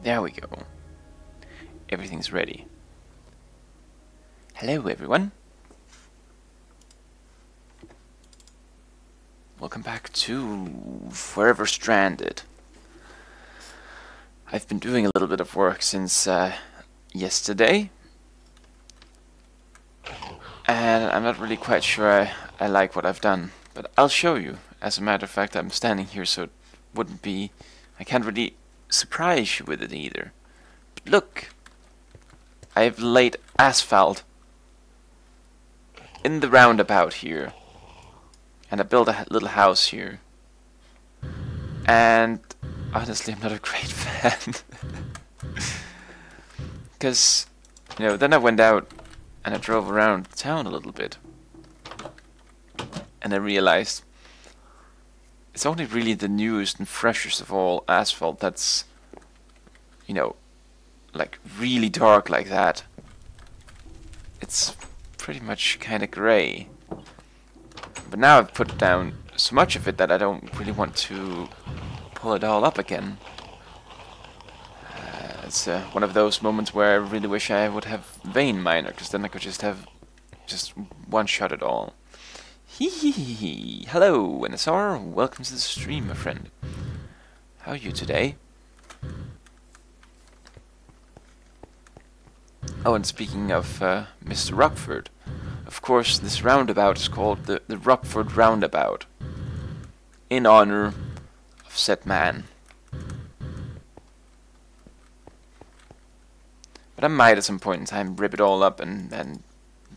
There we go. Everything's ready. Hello everyone. Welcome back to Forever Stranded. I've been doing a little bit of work since yesterday. And I'm not really quite sure I like what I've done. But I'll show you. As a matter of fact, I'm standing here so it wouldn't be... I can't really surprise you with it either. But look! I've laid asphalt in the roundabout here. And I built a little house here. And honestly, I'm not a great fan. Because, you know, then I went out and I drove around town a little bit. And I realized it's only really the newest and freshest of all asphalt that's, you know, like really dark like that. It's pretty much kind of grey. But now I've put down so much of it that I don't really want to pull it all up again. It's one of those moments where I really wish I would have vein miner, because then I could just one-shot it all. Hee hee hee hee. Hello, NSR. Welcome to the stream, my friend. How are you today? Oh, and speaking of Mr. Rockford, of course, this roundabout is called the Rockford Roundabout, in honor of said man. But I might at some point in time rip it all up and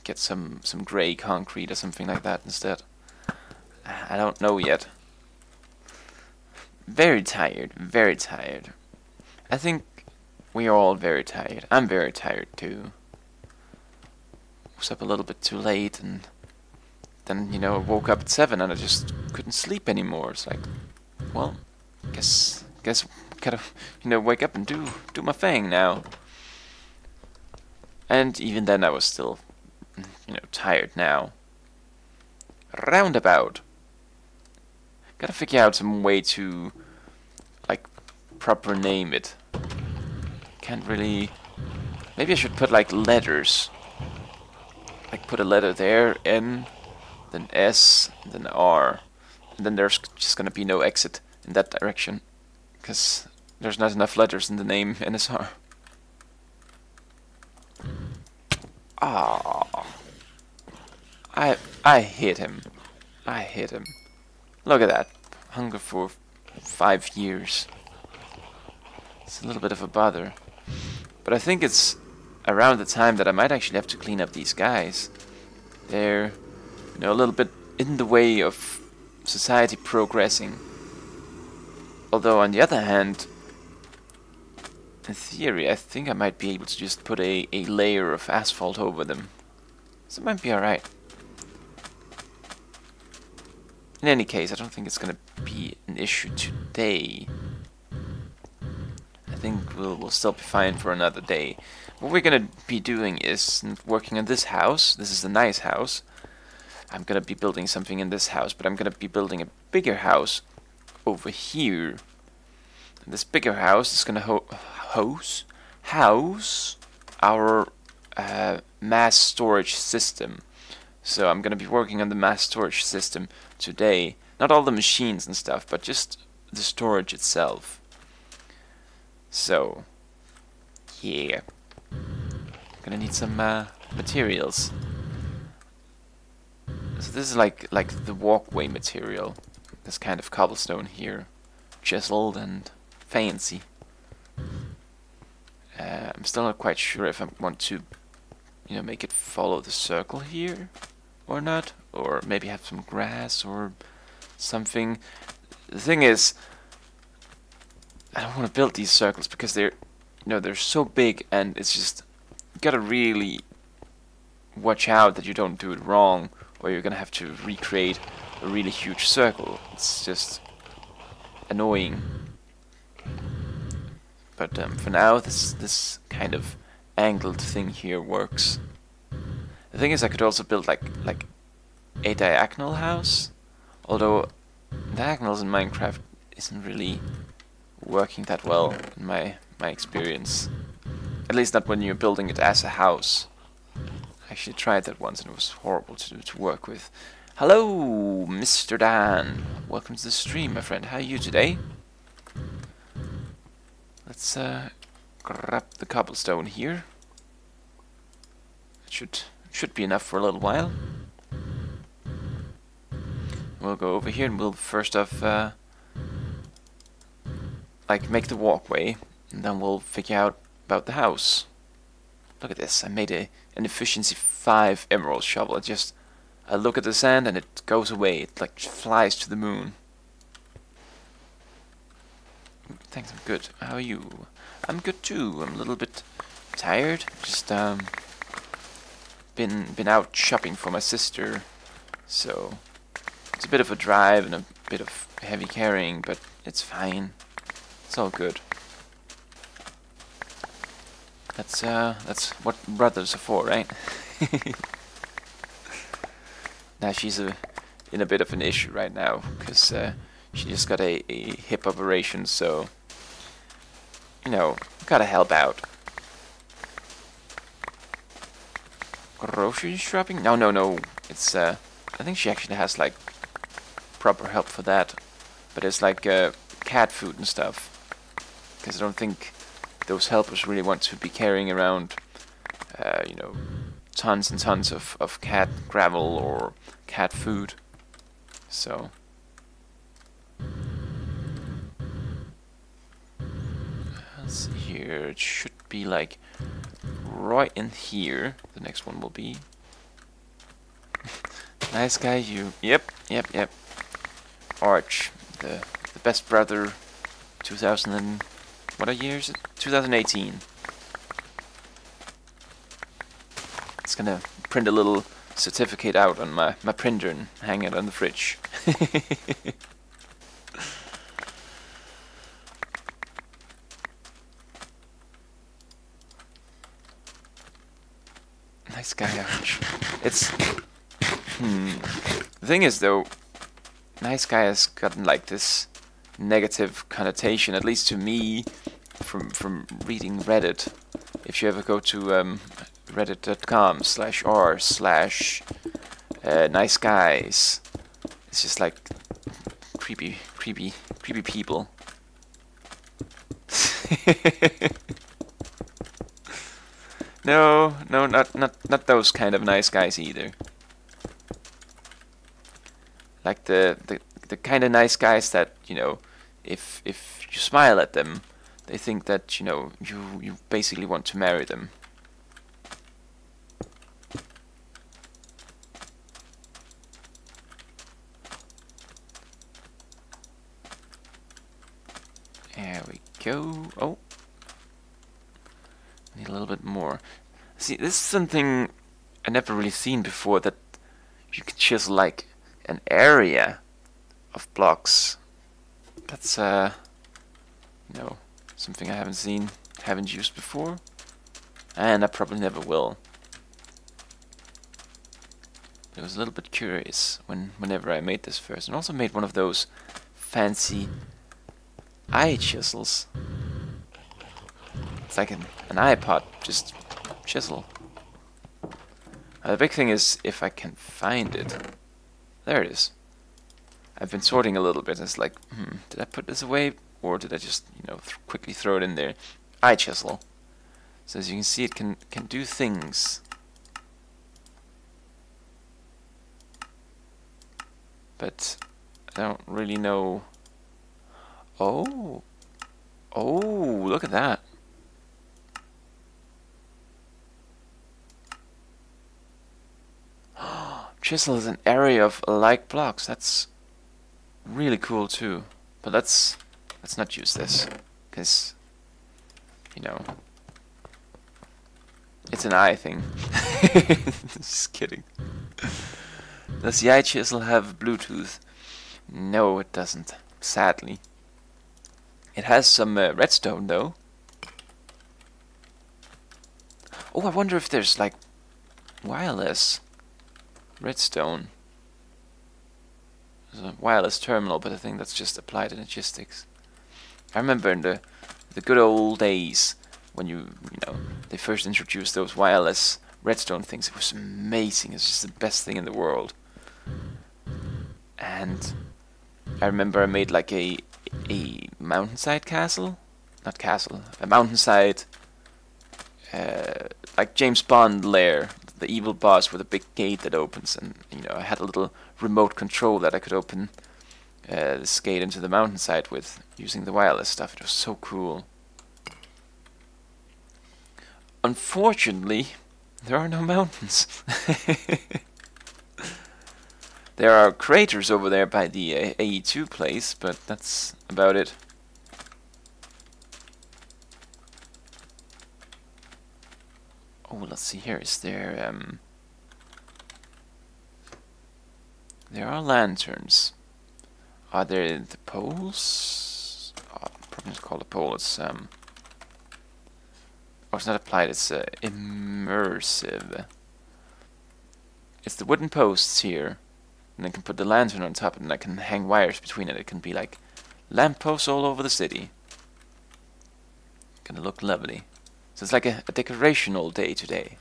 get some grey concrete or something like that instead. I don't know yet. Very tired, very tired. I think we are all very tired. I'm very tired too. Was up a little bit too late, and then, you know, I woke up at 7 and I just couldn't sleep anymore. It's like, well, guess gotta, you know, wake up and do my thing now. And even then I was still, you know, tired now. Roundabout. Gotta figure out some way to, like, proper name it. Can't really... Maybe I should put, like, letters. Like, put a letter there, N, then S, then R. And then there's just gonna be no exit in that direction. Because there's not enough letters in the name NSR. Ah, I hit him. I hit him. Look at that. Hunger for 5 years. It's a little bit of a bother. But I think it's around the time that I might actually have to clean up these guys. They're, you know, a little bit in the way of society progressing. Although on the other hand, in theory, I think I might be able to just put a layer of asphalt over them. So it might be alright. In any case, I don't think it's gonna be an issue today. I think we'll still be fine for another day. What we're gonna be doing is working on this house. This is a nice house. I'm gonna be building something in this house, but I'm gonna be building a bigger house over here. And this bigger house is gonna house our mass storage system. So I'm gonna be working on the mass storage system today. Not all the machines and stuff, but just the storage itself. So, yeah. Gonna need some materials. So this is like the walkway material. This kind of cobblestone here, chiseled and fancy. I'm still not quite sure if I want to, you know, make it follow the circle here or not, or maybe have some grass or something. The thing is, I don't want to build these circles because they're, you know, they're so big, and it's just, you gotta really watch out that you don't do it wrong, or you're gonna have to recreate a really huge circle. It's just annoying. But for now, this kind of angled thing here works. The thing is, I could also build like a diagonal house, although diagonals in Minecraft isn't really working that well in my my experience. At least not when you're building it as a house. I actually tried that once and it was horrible to work with. Hello, Mr. Dan. Welcome to the stream, my friend. How are you today? Let's grab the cobblestone here. It should be enough for a little while. We'll go over here and we'll first off like make the walkway, and then we'll figure out about the house. Look at this, I made an efficiency 5 emerald shovel. I look at the sand and it goes away, it like flies to the moon. Thanks, I'm good. How are you? I'm good too. I'm a little bit tired. Just been out shopping for my sister, so it's a bit of a drive and a bit of heavy carrying, but it's fine. It's all good. That's what brothers are for, right? Now she's in a bit of an issue right now because she just got a hip operation, so you know, gotta help out. Grocery shopping? No. It's I think she actually has like proper help for that, but it's like cat food and stuff. Because I don't think those helpers really want to be carrying around, you know, tons and tons of cat gravel or cat food. So let's see here. It should be like right in here. The next one will be. Nice guy, you. Yep. Arch, the best brother. 2000 and what a year is it? 2018. It's gonna print a little certificate out on my printer and hang it on the fridge. Nice guy, Arch. It's the thing is though, nice guy has gotten like this negative connotation, at least to me, from reading Reddit. If you ever go to reddit.com/r/nice guys, it's just like creepy people. No, not those kind of nice guys either. Like the kind of nice guys that, you know, if you smile at them, they think that, you know, you basically want to marry them. There we go. Oh, need a little bit more. See, this is something I never really seen before, that you can chisel like an area of blocks. That's you know, something I haven't used before, and I probably never will. But I was a little bit curious whenever I made this first, and also made one of those fancy eye chisels. It's like an iPod, just chisel. The big thing is if I can find it. There it is. I've been sorting a little bit. It's like, did I put this away, or did I just, you know, quickly throw it in there? Eye chisel. So as you can see, it can do things. But I don't really know. Oh, look at that. Chisel is an area of like blocks. That's really cool too. But let's not use this, because, you know, it's an eye thing. Just kidding. Does the eye chisel have Bluetooth? No, it doesn't. Sadly. It has some redstone though. Oh, I wonder if there's like wireless redstone. There's a wireless terminal, but I think that's just applied to logistics. I remember in the the good old days when they first introduced those wireless redstone things. It was amazing. It's just the best thing in the world. And I remember I made like a mountainside castle, not castle, a mountainside, like James Bond lair, the evil boss with a big gate that opens, and I had a little remote control that I could open this gate into the mountainside with using the wireless stuff. It was so cool. Unfortunately, there are no mountains. There are craters over there by the AE2 place, but that's about it. Oh, let's see here. Is there there are lanterns. Are there the poles? Oh, probably not called a pole. It's oh, it's not applied. It's immersive. It's the wooden posts here, and I can put the lantern on top, and I can hang wires between it. It can be like lampposts all over the city. Gonna look lovely. So it's like a decoration all day today.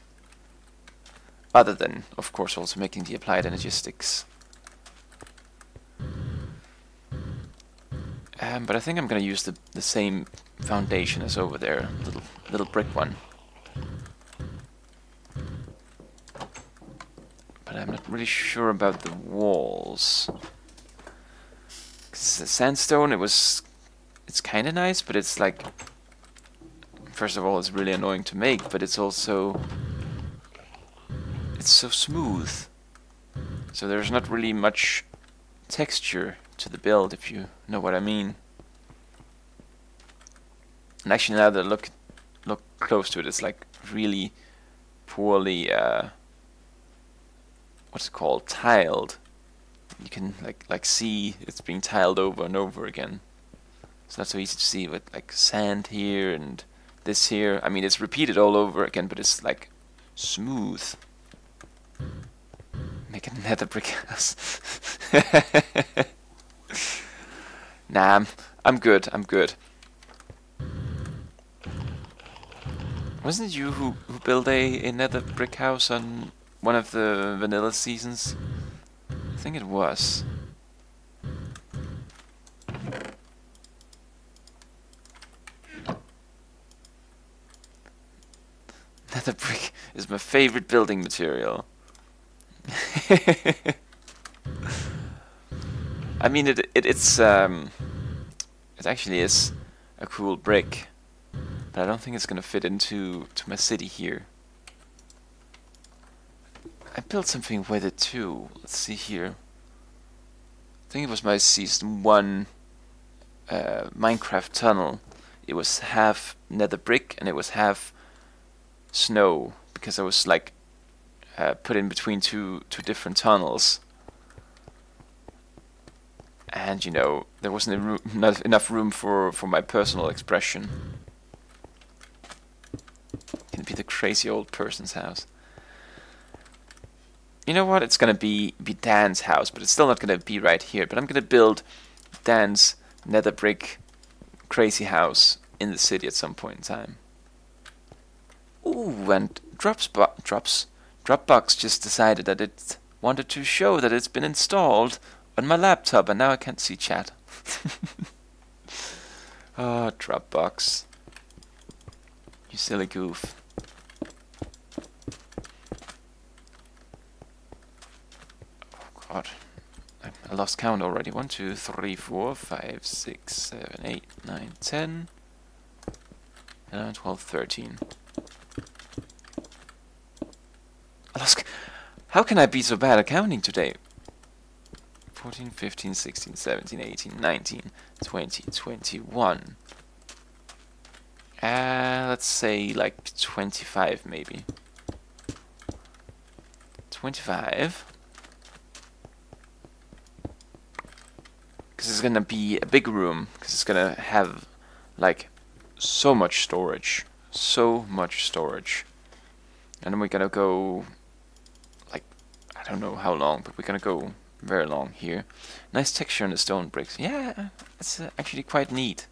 Other than, of course, also making the applied energistics. But I think I'm gonna use the same foundation as over there, little brick one. But I'm not really sure about the walls. 'Cause the sandstone, it's kind of nice, but it's like, first of all, it's really annoying to make, but it's also, it's so smooth. So there's not really much texture to the build, if you know what I mean. And actually, now that I look close to it, it's like really poorly, what's it called, tiled. You can like see it's being tiled over and over again. It's not so easy to see with like sand here and this here. I mean, it's repeated all over again, but it's like smooth. Make a nether brick house. Nah, I'm good. I'm good. Wasn't it you who built a nether brick house on one of the vanilla seasons? I think it was. Nether brick is my favorite building material. I mean, it actually is a cool brick, but I don't think it's gonna fit into my city here. I built something with it too. Let's see here. I think it was my season 1 Minecraft tunnel. It was half nether brick and it was half snow, because I was like put in between two different tunnels. And there wasn't not enough room for my personal expression. Can it be the crazy old person's house? You know what? It's gonna be Dan's house, but it's still not gonna be right here. But I'm gonna build Dan's nether brick crazy house in the city at some point in time. Ooh, and Dropbox just decided that it wanted to show that it's been installed on my laptop, and now I can't see chat. Oh, Dropbox. You silly goof. Oh god. I lost count already. 1, 2, 3, 4, 5, 6, 7, 8, 9, 10, 11, 12, 13. I lost. How can I be so bad at counting today? 14, 15, 16, 17, 18, 19, 20, 21. Let's say like 25 maybe. 25. Because it's gonna be a big room. Because it's gonna have like so much storage. So much storage. And then we're gonna go like, I don't know how long, but we're gonna go very long here. Nice texture on the stone bricks. Yeah, it's actually quite neat.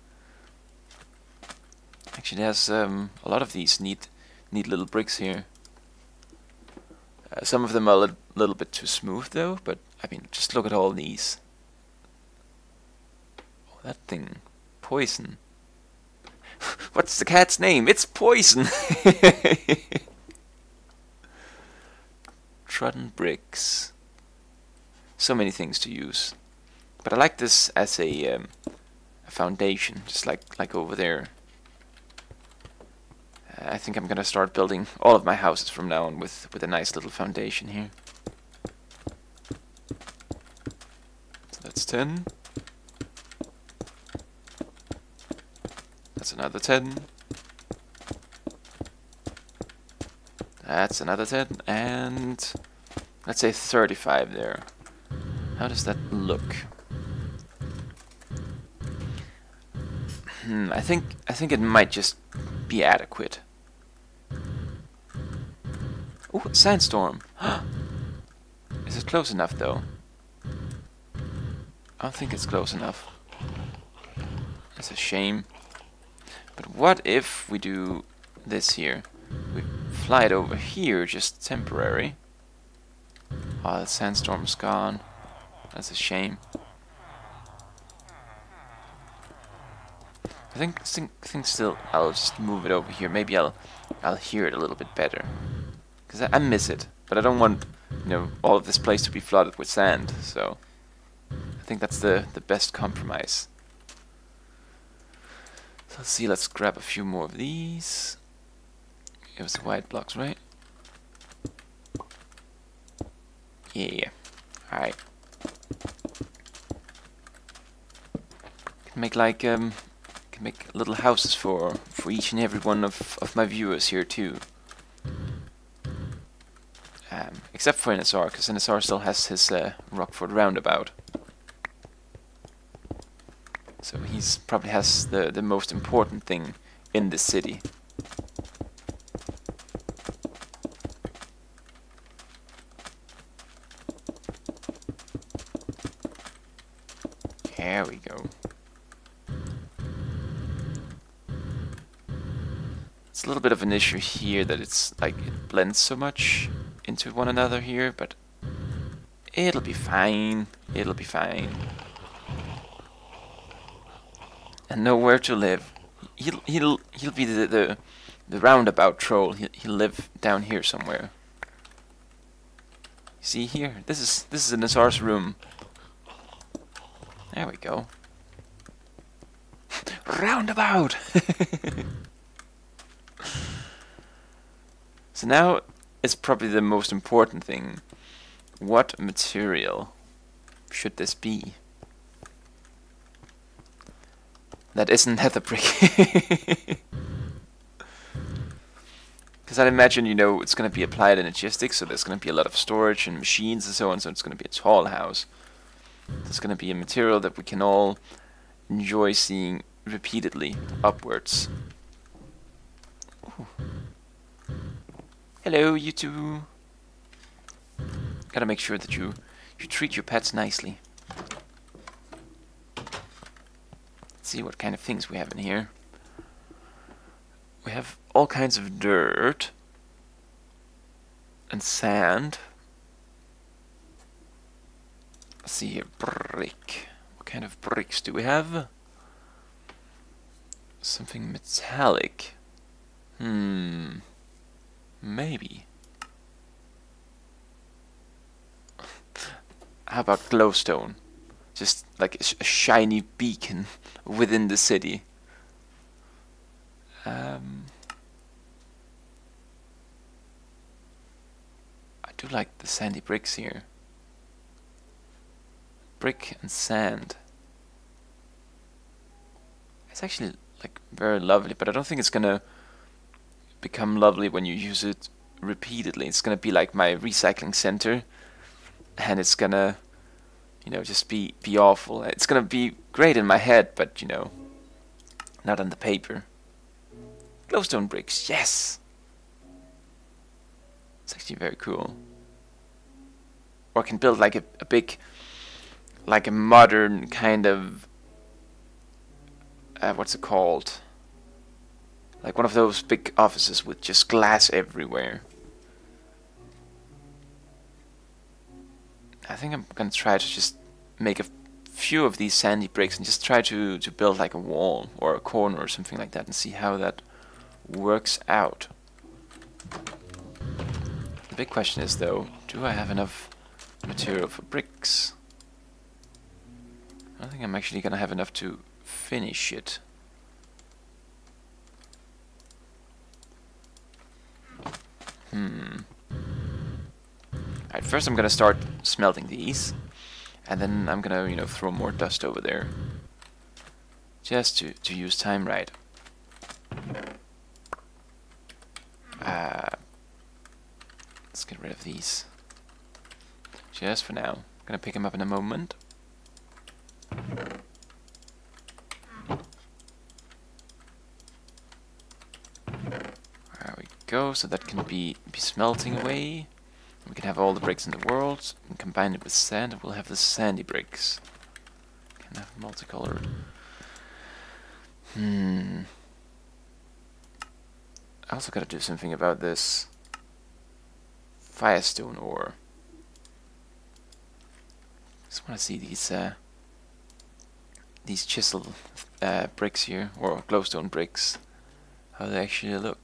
Actually, there's a lot of these neat little bricks here. Some of them are a little bit too smooth though, but I mean, just look at all these. Oh, that thing. Poison. What's the cat's name? It's Poison! Trodden bricks. So many things to use. But I like this as a foundation, just like over there. I think I'm gonna start building all of my houses from now on with a nice little foundation here. So that's 10. That's another 10. That's another 10, and let's say 35 there. How does that look? I think it might just be adequate. Ooh, sandstorm. Is it close enough though? I don't think it's close enough. That's a shame. But what if we do this here? We fly it over here, just temporary. Oh, the sandstorm's gone. That's a shame. I think still I'll just move it over here. Maybe I'll hear it a little bit better, because I miss it. But I don't want, you know, all of this place to be flooded with sand. So I think that's the best compromise. So let's see. Let's grab a few more of these. It was the white blocks, right? Yeah. All right. Can make like can make little houses for each and every one of my viewers here too. Except for NSR, because NSR still has his Rockford roundabout. So he's probably has the most important thing in the city. There we go. It's a little bit of an issue here that it's like it blends so much into one another here, but it'll be fine. It'll be fine. And nowhere to live. He'll be the roundabout troll. He'll live down here somewhere. See here? This is an Azar's room. There we go. Roundabout. So now it's probably the most important thing. What material should this be? That isn't nether brick. Because I'd imagine, you know, it's going to be applied logistics, so there's going to be a lot of storage and machines and so on, so it's going to be a tall house. There's going to be a material that we can all enjoy seeing repeatedly upwards. Ooh. Hello, you two. Gotta make sure that you treat your pets nicely. Let's see what kind of things we have in here. We have all kinds of dirt and sand. Let's see here, brick. What kind of bricks do we have? Something metallic. Maybe. How about glowstone? Just like a shiny beacon within the city. I do like the sandy bricks here. Brick and sand. It's actually like very lovely, but I don't think it's gonna become lovely when you use it repeatedly. It's gonna be like my recycling center, and it's gonna, you know, just be awful. It's gonna be great in my head, but you know, not on the paper. Glowstone bricks, yes! It's actually very cool. Or I can build like a big, like a modern kind of, what's it called? Like one of those big offices with just glass everywhere. I think I'm gonna try to just make a few of these sandy bricks and just try to build like a wall or a corner or something like that and see how that works out. The big question is though, do I have enough material for bricks? I don't think I'm actually gonna have enough to finish it. Alright, first I'm gonna start smelting these, and then I'm gonna, you know, throw more dust over there. Just to use time right. Let's get rid of these. Just for now. I'm gonna pick them up in a moment. There we go, so that can be smelting away. We can have all the bricks in the world and combine it with sand, and we'll have the sandy bricks. Can have multicolored. I also gotta do something about this firestone ore. Just wanna see these chisel bricks here, or glowstone bricks, how they actually look.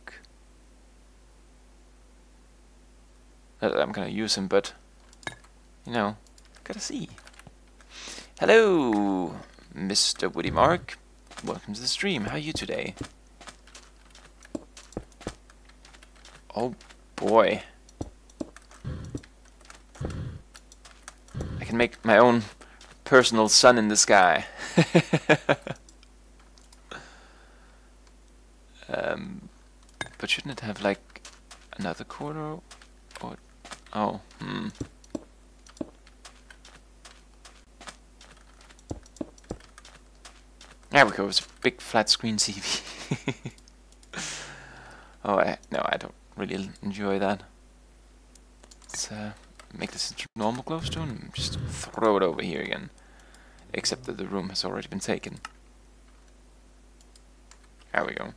I'm gonna use them, but you know, gotta see. Hello, Mr. Woody Mark. Welcome to the stream. How are you today? Oh boy. I can make my own personal sun in the sky. But shouldn't it have like another corner? Or oh, There we go. It's a big flat screen TV. Oh, no, I don't really enjoy that. Let's make this into normal glowstone and just throw it over here again. Except that the room has already been taken. There we go.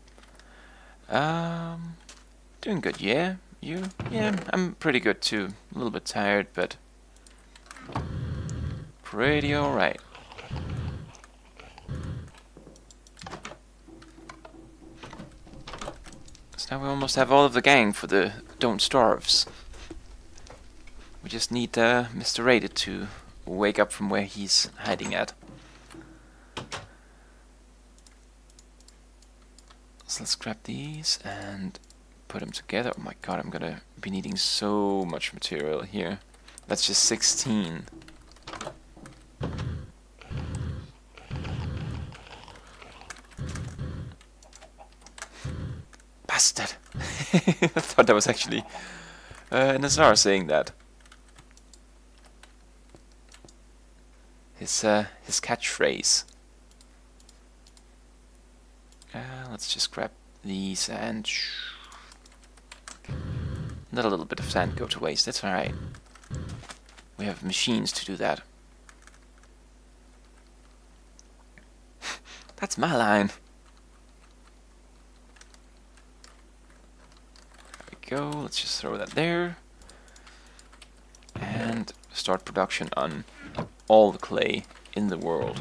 Doing good, yeah? You? Yeah, I'm pretty good too. A little bit tired, but pretty alright. So now we almost have all of the gang for the Don't Starves. We just need Mr. Rated to wake up from where he's hiding at. So let's grab these and put them together. Oh my god, I'm gonna be needing so much material here. That's just 16. Bastard! I thought that was actually Nazar saying that. His catchphrase. Let's just grab these and let a little bit of sand go to waste. That's alright. We have machines to do that. That's my line. There we go. Let's just throw that there. And start production on all the clay in the world.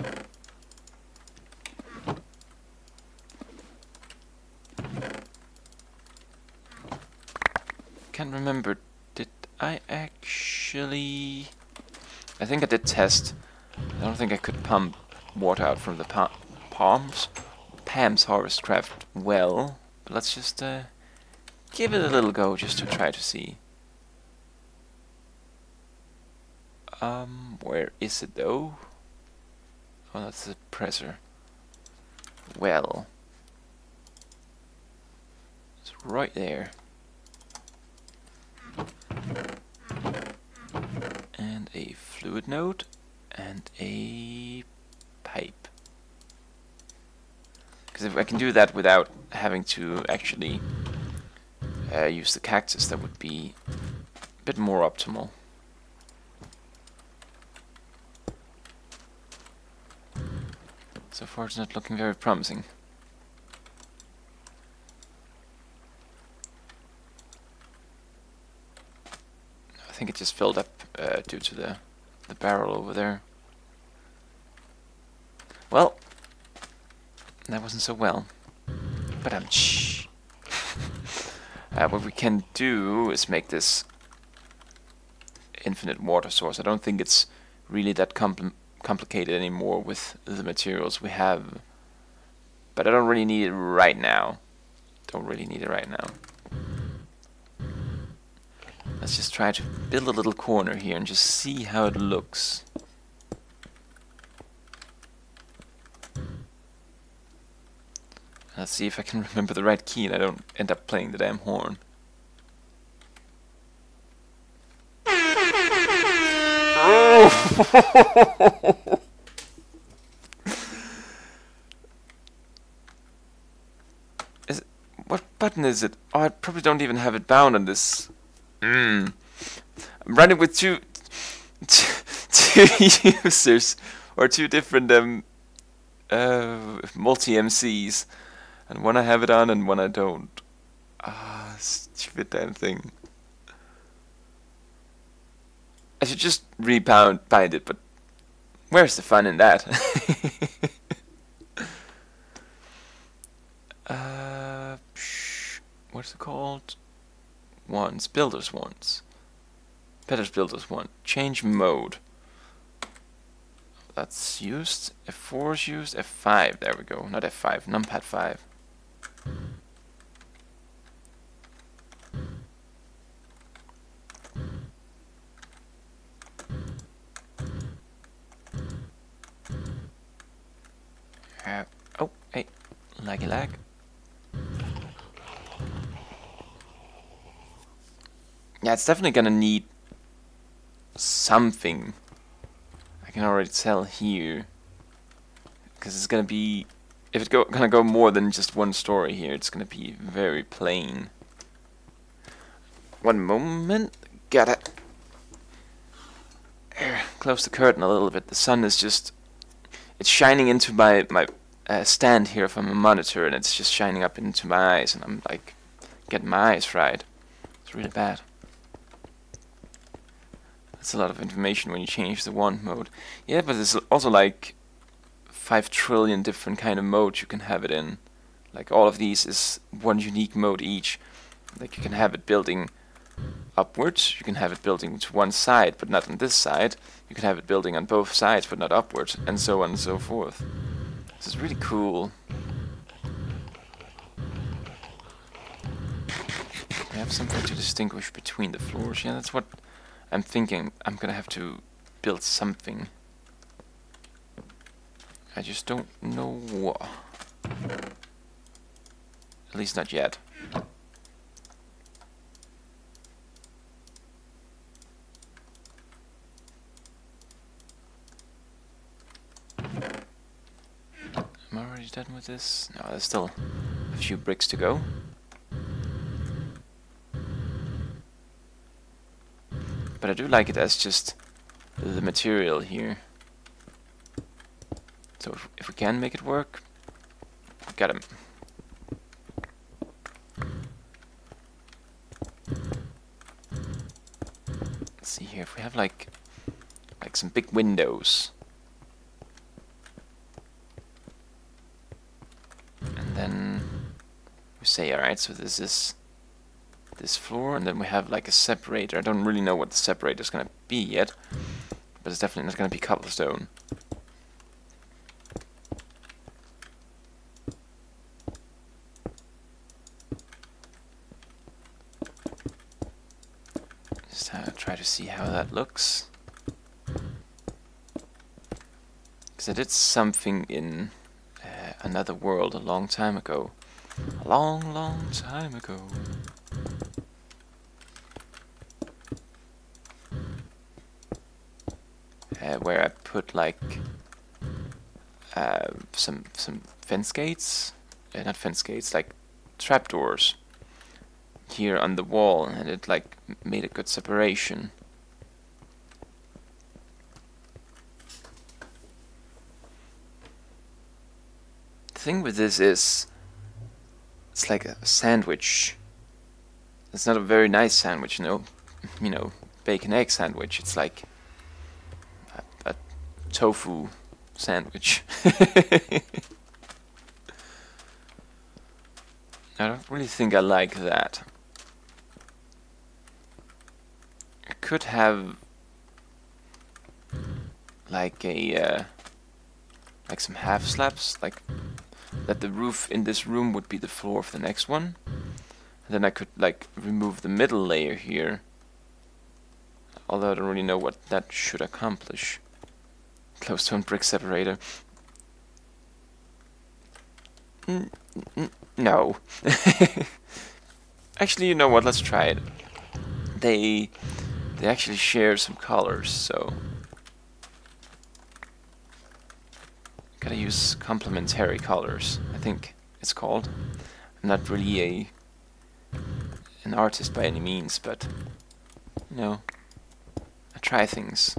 Can't remember, did I actually... I think I did test. I don't think I could pump water out from the Pam's Harvest Craft well, but let's just give it a little go just to try to see. Where is it though? Oh, that's the presser. Well, it's right there. And a fluid node and a pipe. Because if I can do that without having to actually use the cactus, that would be a bit more optimal. So far it's not looking very promising. think it just filled up due to the barrel over there. Well, that wasn't so well. But what we can do is make this infinite water source. I don't think it's really that complicated anymore with the materials we have. But I don't really need it right now. Don't really need it right now. Let's just try to build a little corner here and just see how it looks. Let's see if I can remember the right key and I don't end up playing the damn horn. What button is it? Oh, I probably don't even have it bound on this. I'm running with two users, or two different multi-MCs, and one I have it on and one I don't. Ah, stupid damn thing. I should just bind it, but where's the fun in that? What's it called? Ones, builders ones. Better builders one. Change mode. That's used. F4 is used. F5. There we go. Not F5. Numpad 5. Oh, hey, laggy lag. Yeah, it's definitely gonna need something. I can already tell here, because it's gonna be, if it's gonna go more than just one story here, it's gonna be very plain. One moment, gotta close the curtain a little bit. The sun is just, it's shining into my stand here from a monitor, and it's just shining up into my eyes, and I'm like getting my eyes fried. It's really bad. That's a lot of information when you change the wand mode. Yeah, but there's also like 5 trillion different kind of modes you can have it in. Like all of these is one unique mode each. Like you can have it building upwards, you can have it building to one side but not on this side, you can have it building on both sides but not upwards, and so on and so forth. This is really cool. We have something to distinguish between the floors. Yeah, that's what I'm thinking. I'm gonna have to build something. I just don't know what. At least not yet. Am I already done with this? No, there's still a few bricks to go. But I do like it as just the material here. So if we can make it work, got him. Let's see here, if we have like some big windows. And then we say, alright, so this is this floor, and then we have like a separator. I don't really know what the separator is going to be yet, but it's definitely not going to be cobblestone. Just try to see how that looks. Because I did something in another world a long time ago. A long, long time ago. Where I put like some fence gates, not fence gates, like trapdoors here on the wall, and it like made a good separation. The thing with this is, it's like a sandwich. It's not a very nice sandwich, you know, bacon egg sandwich. It's like a tofu sandwich. I don't really think I like that. I could have like a like some half slabs, like that the roof in this room would be the floor of the next one. And then I could like remove the middle layer here. Although I don't really know what that should accomplish. Glowstone brick separator. No. Actually, you know what? Let's try it. They actually share some colors, so gotta use complementary colors, I think it's called. I'm not really an artist by any means, but you know, I try things.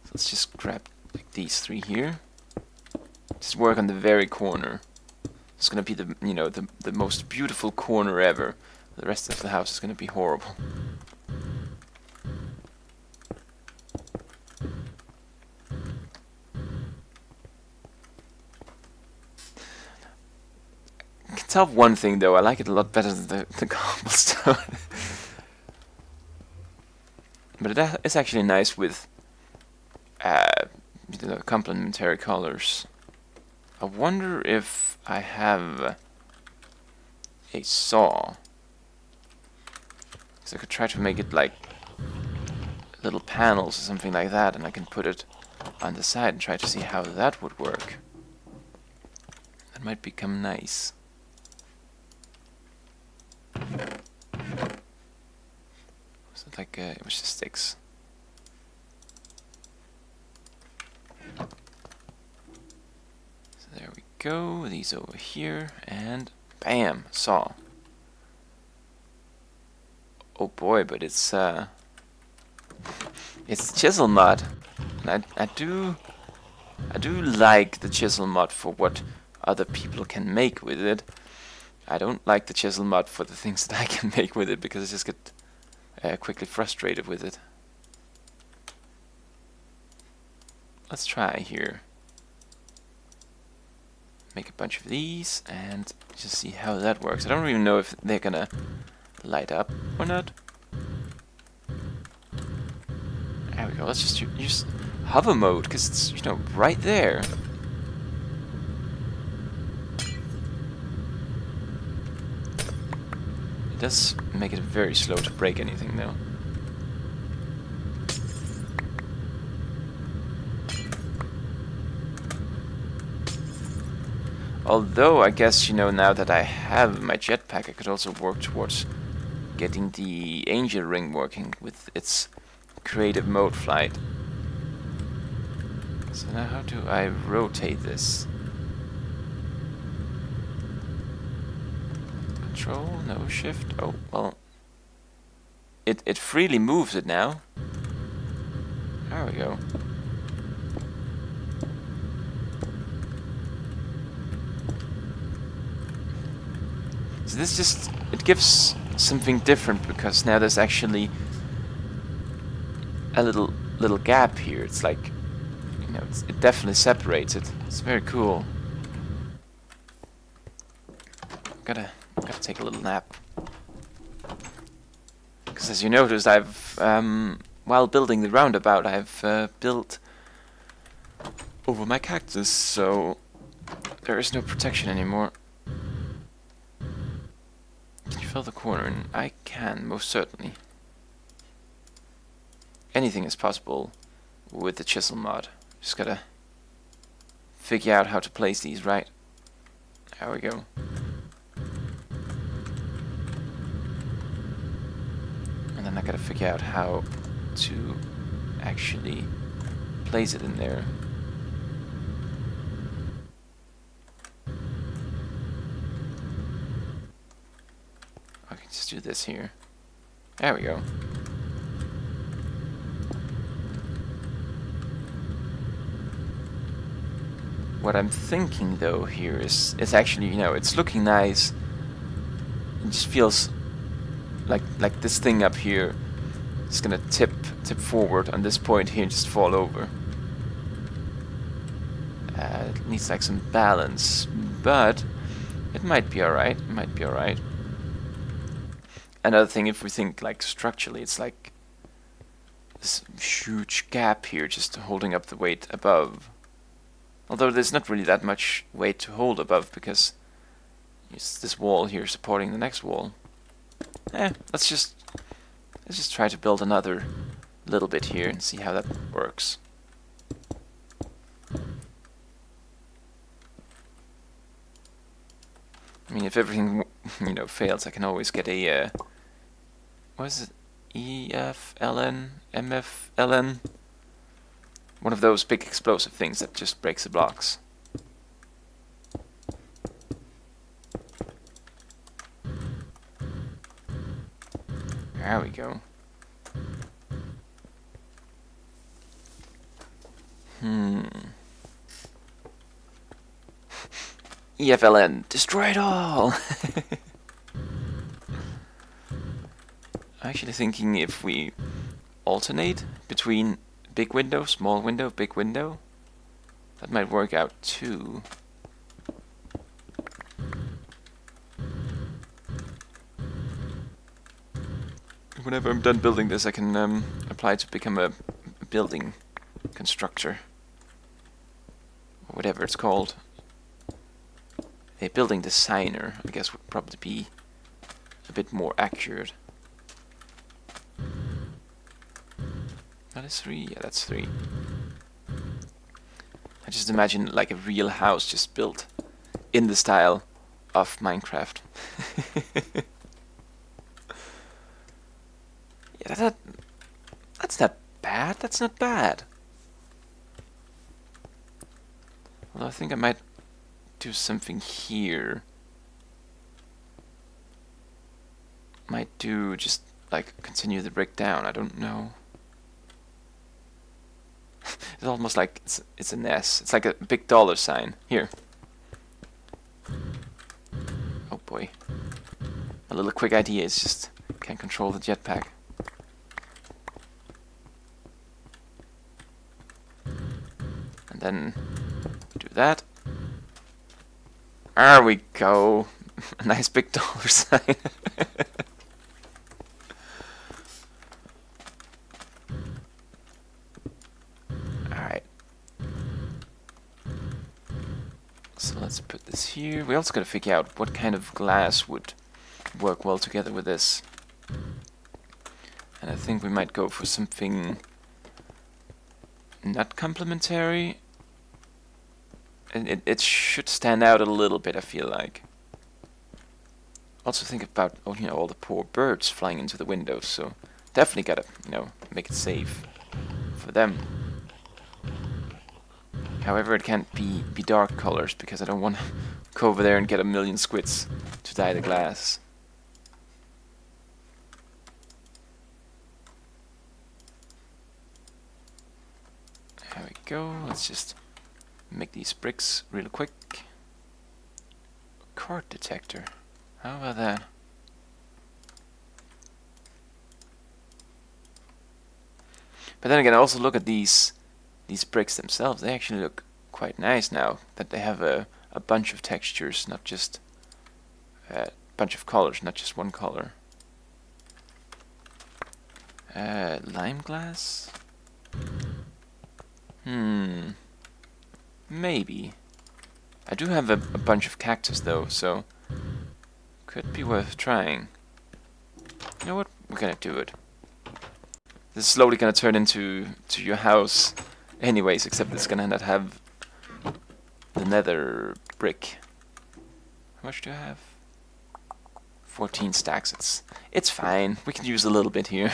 So let's just grab like these three here. Just work on the very corner. It's gonna be the the most beautiful corner ever. The rest of the house is gonna be horrible. I can tell one thing though, I like it a lot better than the cobblestone. But it's actually nice with complementary colors. I wonder if I have a saw. So I could try to make it like little panels or something like that, and I can put it on the side and try to see how that would work. That might become nice. Was it like it was just sticks? So there we go. These over here, and bam, saw. Oh boy, but it's chisel mod, and I do like the chisel mod for what other people can make with it. I don't like the chisel mod for the things that I can make with it, because I just get quickly frustrated with it. Let's try here. Make a bunch of these and just see how that works. I don't even know if they're gonna light up or not. There we go. Let's just use hover mode, because it's right there. It does make it very slow to break anything though. Although I guess now that I have my jetpack, I could also work towards getting the angel ring working with its creative mode flight. So now how do I rotate this? Control, no, shift. Oh, well. It freely moves it now. There we go. So this just, it gives something different, because now there's actually a little gap here. It's like, it definitely separates it. It's very cool. Gotta take a little nap. Because as you noticed, I've while building the roundabout, I've built over my cactus, so there is no protection anymore. Can you fill the corner? And I can, most certainly. Anything is possible with the chisel mod. Just gotta figure out how to place these right. There we go. And then I gotta figure out how to actually place it in there. I can just do this here. There we go. What I'm thinking though here is actually, it's looking nice. It just feels like this thing up here is gonna tip forward on this point here and just fall over. It needs like some balance, but it might be alright. It might be alright. Another thing, if we think like structurally, it's like this huge gap here just holding up the weight above. Although there's not really that much weight to hold above because it's this wall here supporting the next wall. Let's just try to build another little bit here and see how that works. I mean, if everything, you know, fails, I can always get a, what is it? EFLN? MFLN? One of those big explosive things that just breaks the blocks. There we go. EFLN, destroy it all! I'm actually thinking if we alternate between big window, small window, big window, that might work out too. Whenever I'm done building this, I can apply to become a building constructor, or whatever it's called. A building designer, I guess, would probably be a bit more accurate. That is 3? Yeah, that's 3. I just imagine like a real house just built in the style of Minecraft. Yeah, that's not bad. That's not bad. Well, I think I might do something here. Might do just like continue the brick down. I don't know. It's almost like it's an S. It's like a big dollar sign. Here. Oh boy. A little quick idea is just can't control the jetpack. And then do that. There we go. A nice big dollar sign. Alright. So let's put this here. We also gotta figure out what kind of glass would work well together with this. And I think we might go for something not complementary. And it should stand out a little bit, I feel like. Also think about, oh, you know, all the poor birds flying into the windows, so definitely gotta, you know, make it safe for them. However, it can't be dark colors because I don't want to go over there and get a million squids to dye the glass. There we go. Let's just make these bricks real quick. Card detector. How about that? But then again, I also look at these bricks themselves. They actually look quite nice now that they have a bunch of textures, not just a bunch of colors, not just one color. Lime glass? Maybe. I do have a bunch of cactus though, so could be worth trying. You know what? We're gonna do it. This is slowly gonna turn into your house anyways, except it's gonna not have the nether brick. How much do I have? 14 stacks. It's fine. We can use a little bit here.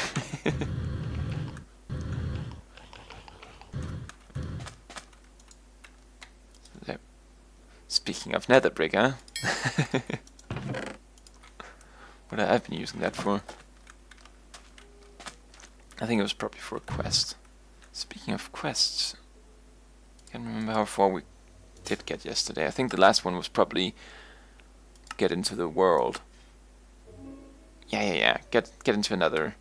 Speaking of nether brick, huh? What have I been using that for? I think it was probably for a quest. Speaking of quests, I can't remember how far we did get yesterday. I think the last one was probably get into the world. Yeah. Get into another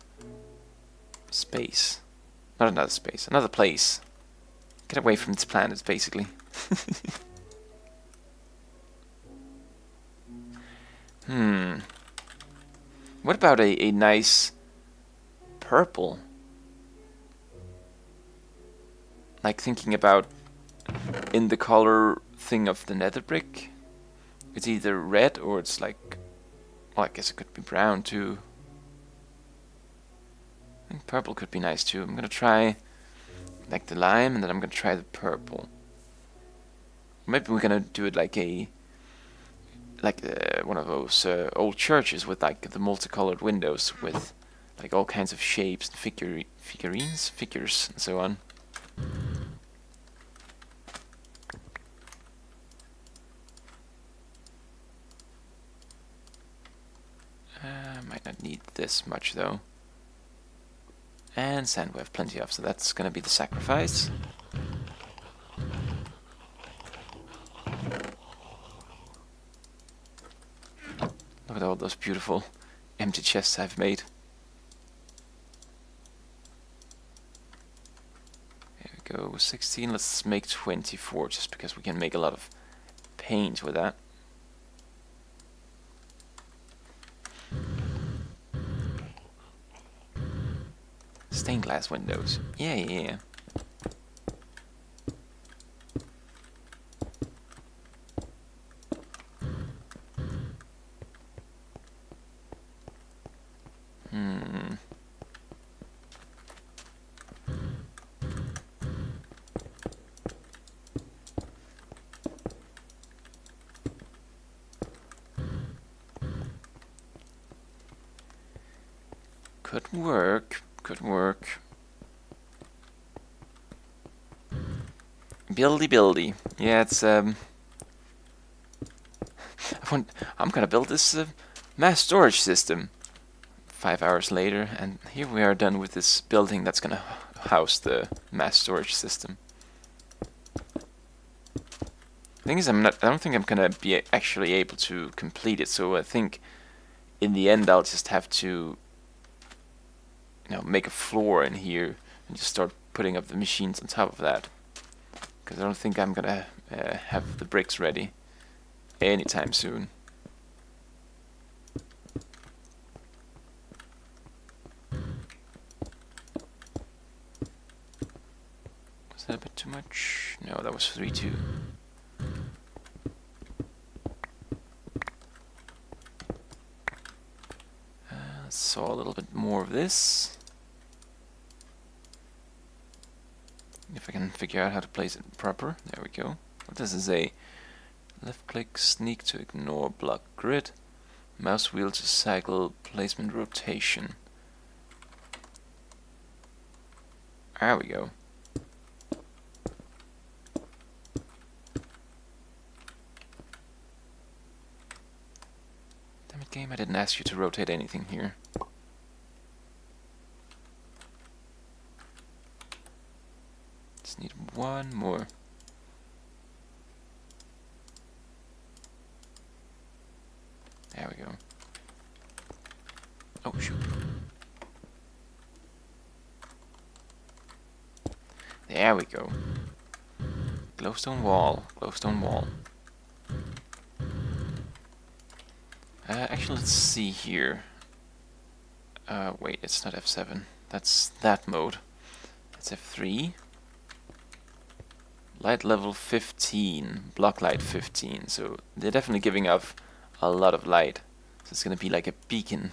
space. Not another space. Another place. Get away from this planet, basically. What about a nice purple? Like thinking about in the color thing of the nether brick. It's either red or it's like, well, I guess it could be brown too. I think purple could be nice too. I'm gonna try like the lime, and then I'm gonna try the purple. Maybe we're gonna do it like one of those old churches with like the multicolored windows with like all kinds of shapes and figures, and so on. Might not need this much though. And sand we have plenty of, so that's gonna be the sacrifice. Look at all those beautiful empty chests I've made. There we go, 16, let's make 24, just because we can make a lot of paint with that. Stained glass windows. Yeah. Could work. Buildy. Yeah, it's I'm gonna build this mass storage system. 5 hours later, and here we are done with this building that's gonna house the mass storage system. The thing is, I don't think I'm gonna be actually able to complete it, so I think in the end I'll just have to, you know, make a floor in here and just start putting up the machines on top of that. Because I don't think I'm gonna have the bricks ready anytime soon. Was that a bit too much? No, that was 3-2. Let's saw a little bit more of this. If I can figure out how to place it proper. There we go. What does it say? Left click, sneak to ignore block grid. Mouse wheel to cycle placement rotation. There we go. Damn it, game, I didn't ask you to rotate anything here. Just need one more. There we go. Oh, shoot. There we go. Glowstone wall. Actually, let's see here. Wait, it's not F7. That's that mode. It's F3. Light level 15. Block light 15. So they're definitely giving off a lot of light. So it's gonna be like a beacon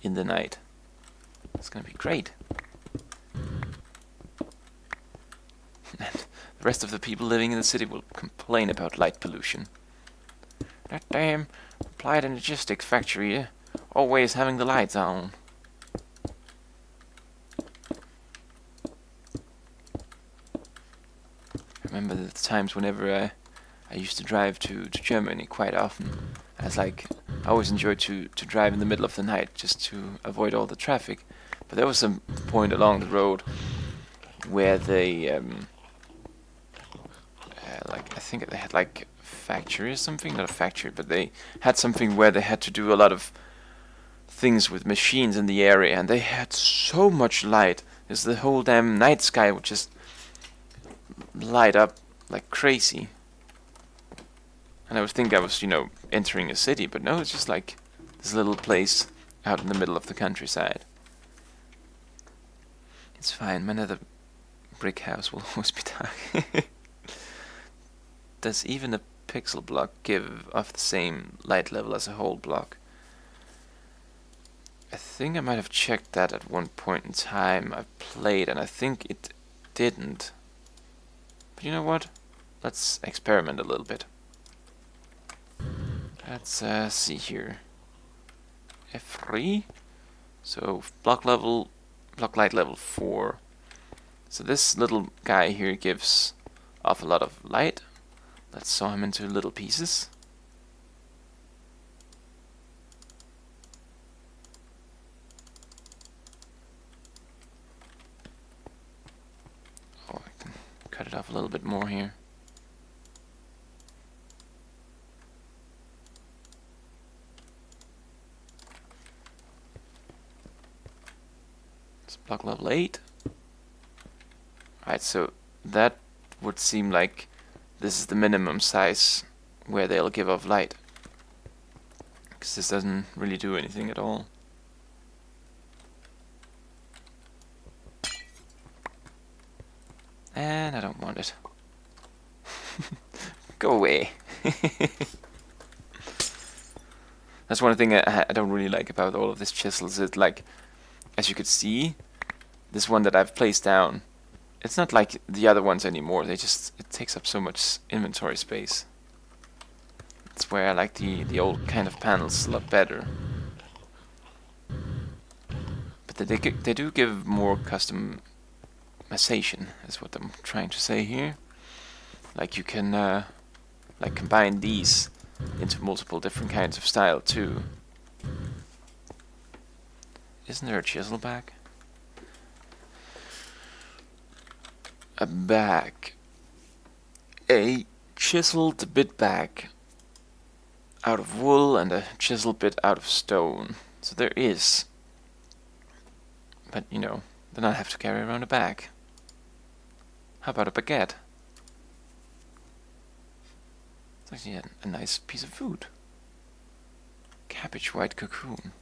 in the night. It's gonna be great. And the rest of the people living in the city will complain about light pollution. That damn applied logistics factory, always having the lights on. I remember the times whenever I used to drive to Germany quite often. I always enjoyed to drive in the middle of the night just to avoid all the traffic. But there was some point along the road where they I think they had like a factory or something, not a factory, but they had something where they had to do a lot of things with machines in the area, and they had so much light. There's the whole damn night sky would just light up like crazy. And I would think I was, you know, entering a city, but no, it's just like this little place out in the middle of the countryside. It's fine, my nether brick house will always be dark. Does even a pixel block give off the same light level as a whole block? I think I might have checked that at one point in time I played, and I think it didn't. But you know what? Let's experiment a little bit. Let's see here. F3. So block light level 4. So this little guy here gives off a lot of light. Let's saw him into little pieces. Oh, I can cut it off a little bit more here. It's block level 8. Alright, so that would seem like this is the minimum size where they'll give off light. Because this doesn't really do anything at all. And I don't want it. Go away. That's one thing I don't really like about all of these chisels. It's like, as you could see, this one that I've placed down, it's not like the other ones anymore. It takes up so much inventory space. That's where I like the old kind of panels a lot better. But they do give more customization, is what I'm trying to say here. Like you can like combine these into multiple different kinds of style too. Isn't there a chisel back? A back. A chiseled bit back out of wool and a chiseled bit out of stone. So there is. But, you know, then I have to carry around a bag. How about a baguette? It's actually a nice piece of food. Cabbage white cocoon.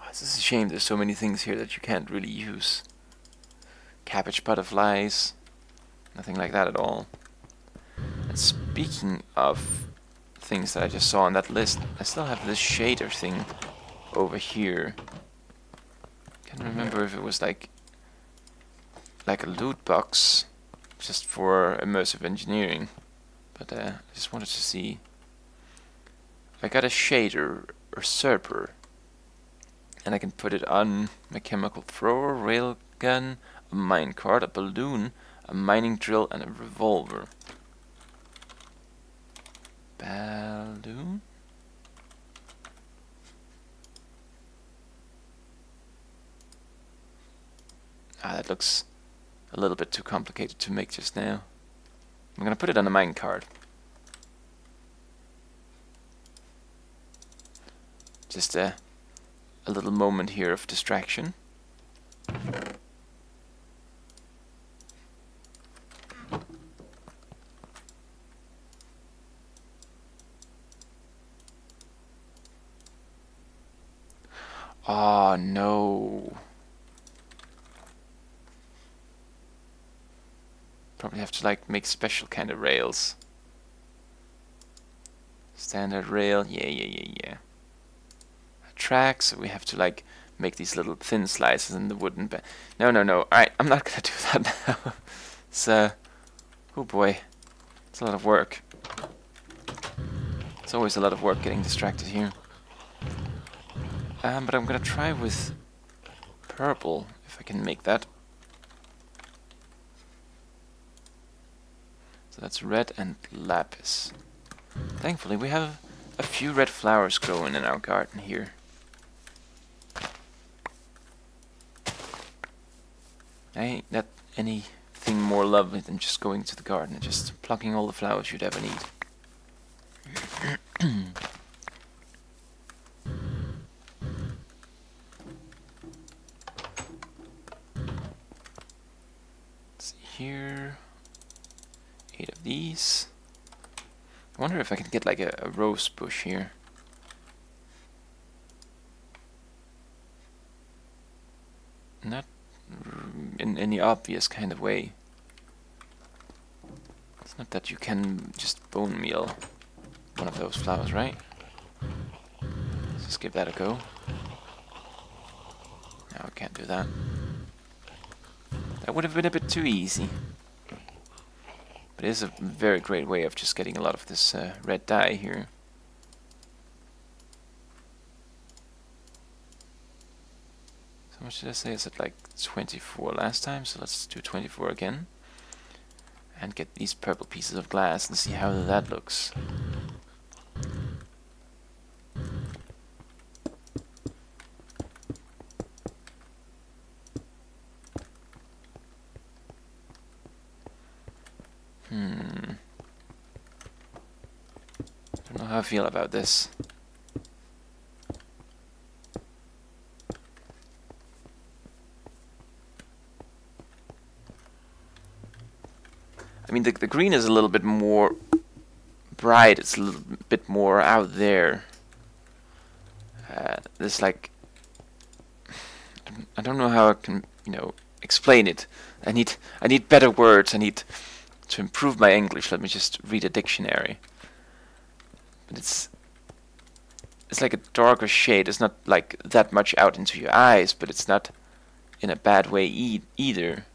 Oh, this is a shame there's so many things here that you can't really use. Cabbage butterflies. Nothing like that at all. And speaking of things that I just saw on that list, I still have this shader thing over here. Can't remember if it was like a loot box just for immersive engineering, but I just wanted to see. I got a shader or serper, and I can put it on my chemical thrower, railgun, a minecart, a balloon, a mining drill, and a revolver. Balloon? Ah, that looks a little bit too complicated to make just now. I'm gonna put it on a minecart. Just a little moment here of distraction. Oh no. Probably have to like make special kind of rails. Standard rail, yeah. A track, so we have to like make these little thin slices in the wooden bed. No. Alright, I'm not gonna do that now. It's oh boy. It's a lot of work. It's always a lot of work getting distracted here. But I'm gonna try with purple, if I can make that. So that's red and lapis. Thankfully we have a few red flowers growing in our garden here. Ain't that anything more lovely than just going to the garden and just plucking all the flowers you'd ever need. here. 8 of these. I wonder if I can get like a rose bush here. Not in any obvious kind of way. It's not that you can just bone meal one of those flowers, right? Let's just give that a go. No, I can't do that. That would have been a bit too easy. But it is a very great way of just getting a lot of this red dye here. So what should I say? Is it like 24 last time? So let's do 24 again. And get these purple pieces of glass and see how that looks. Don't know how I feel about this. I mean, the green is a little bit more bright. It's a little bit more out there. There's like, I don't know how I can, explain it. I need better words. I need to improve my English. Let me just read a dictionary. But it's like a darker shade. It's not like that much out into your eyes, but it's not in a bad way either.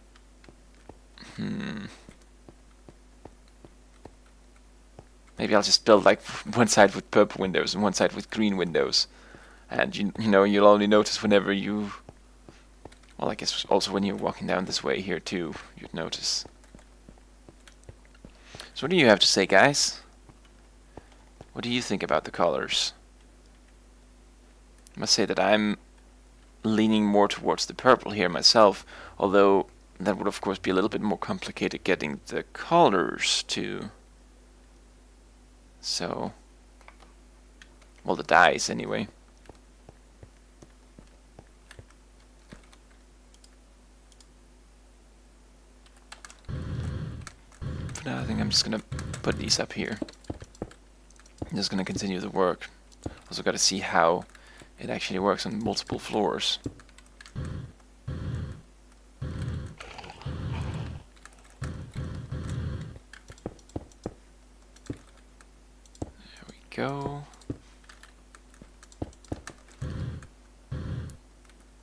Maybe I'll just build like one side with purple windows and one side with green windows, and you'll only notice whenever you. Well, I guess also when you're walking down this way here too, you'd notice. So what do you have to say, guys? What do you think about the colors? I must say that I'm leaning more towards the purple here myself, although that would of course be a little bit more complicated getting the colors too. So, well, the dyes anyway. For now, I think I'm just gonna put these up here. I'm just gonna continue the work. Also gotta see how it actually works on multiple floors. Go.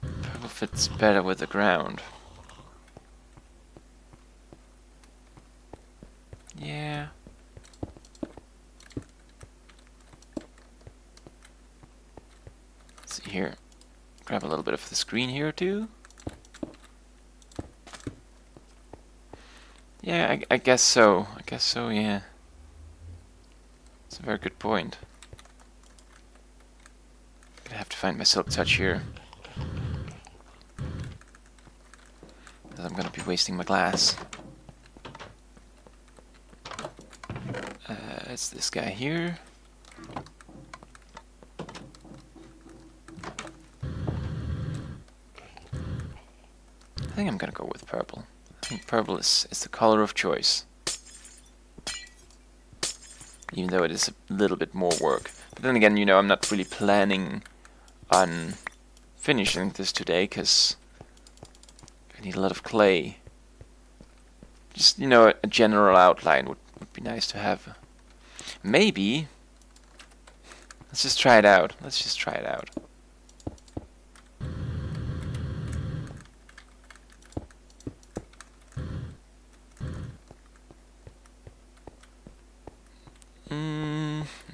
Purple fits better with the ground. Yeah. Let's see here. Grab a little bit of the screen here too. Yeah, I guess so. I guess so, yeah. That's a very good point. Gonna have to find my silk touch here, because I'm gonna be wasting my glass. It's this guy here. I think I'm gonna go with purple. I think purple is the color of choice. Even though it is a little bit more work. But then again, I'm not really planning on finishing this today, because I need a lot of clay. Just, a general outline would be nice to have. Maybe. Let's just try it out. Let's just try it out.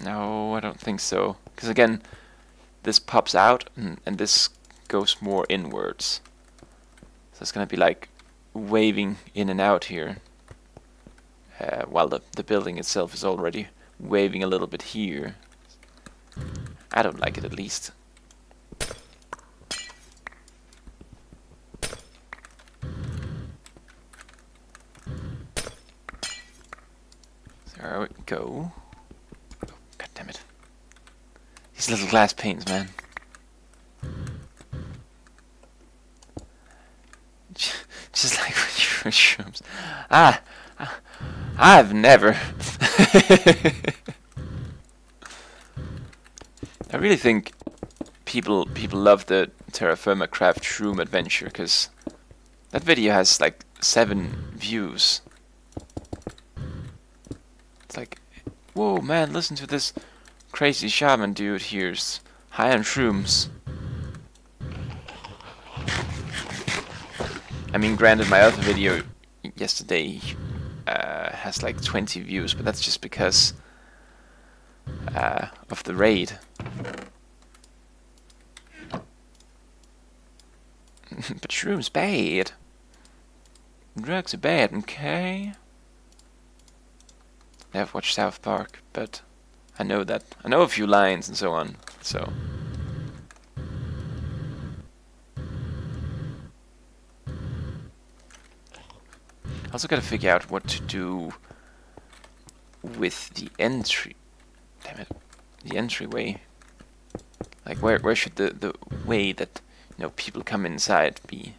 No, I don't think so. Because again, this pops out and this goes more inwards. So it's going to be like waving in and out here. While the building itself is already waving a little bit here. I don't like it, at least. There we go. God damn it. These little glass panes, man. Just like when you Shrooms. Ah, I've never. I really think people love the Terra Firma Craft Shroom Adventure, because that video has like 7 views. It's like, whoa man, listen to this crazy shaman dude here's high on shrooms. I mean, granted, my other video yesterday has like 20 views, but that's just because of the raid. But shrooms bad. Drugs are bad, okay? I have watched South Park, but I know that. I know a few lines and so on, so. I also gotta figure out what to do with the entry. Damn it. The entryway. Like, where should the way that, you know, people come inside be?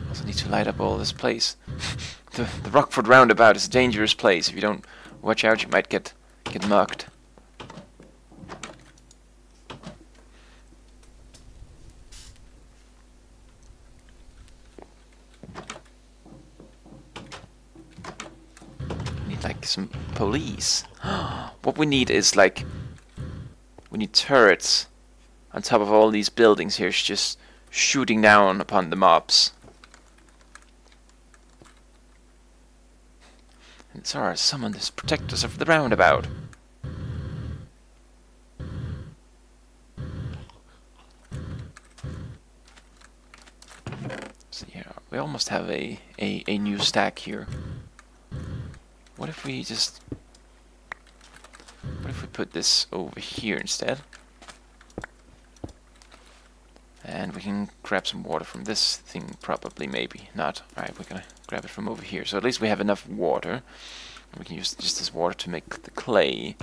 Also need to light up all this place. The Rockford Roundabout is a dangerous place. If you don't watch out, you might get mugged. Need like some police. What we need is like, we need turrets on top of all these buildings here, just shooting down upon the mobs. And Zara, summon this protectors of the roundabout. So yeah, we almost have a new stack here. What if we just... What if we put this over here instead? And we can grab some water from this thing, probably, maybe. Not. Alright, we're gonna grab it from over here. So at least we have enough water. We can use just this water to make the clay.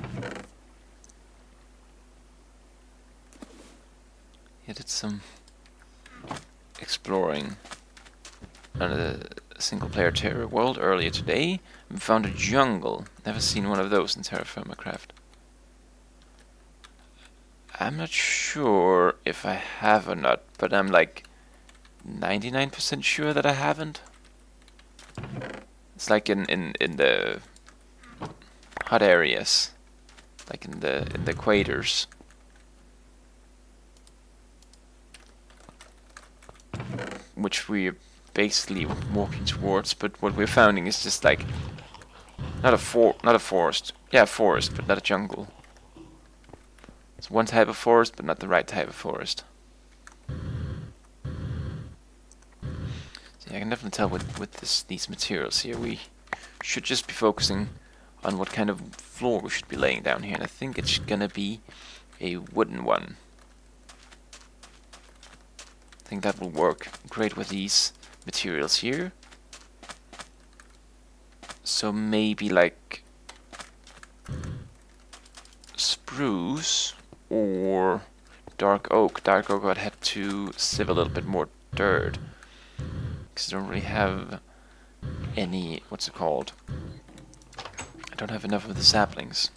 Yeah, did some exploring under the single-player Terra world earlier today. We found a jungle. Never seen one of those in Terra Firma Craft. I'm not sure if I have or not, but I'm like 99% sure that I haven't. It's like in the hot areas, like in the equators. Which we're basically walking towards, but what we're finding is just like not a forest. Yeah, a forest, but not a jungle. It's one type of forest, but not the right type of forest. So yeah, I can definitely tell with these materials here, we should just be focusing on what kind of floor we should be laying down here, and I think it's gonna be a wooden one. I think that will work great with these materials here. So maybe like spruce or dark oak. Dark oak I'd have to sieve a little bit more dirt, because I don't really have any, what's it called? I don't have enough of the saplings.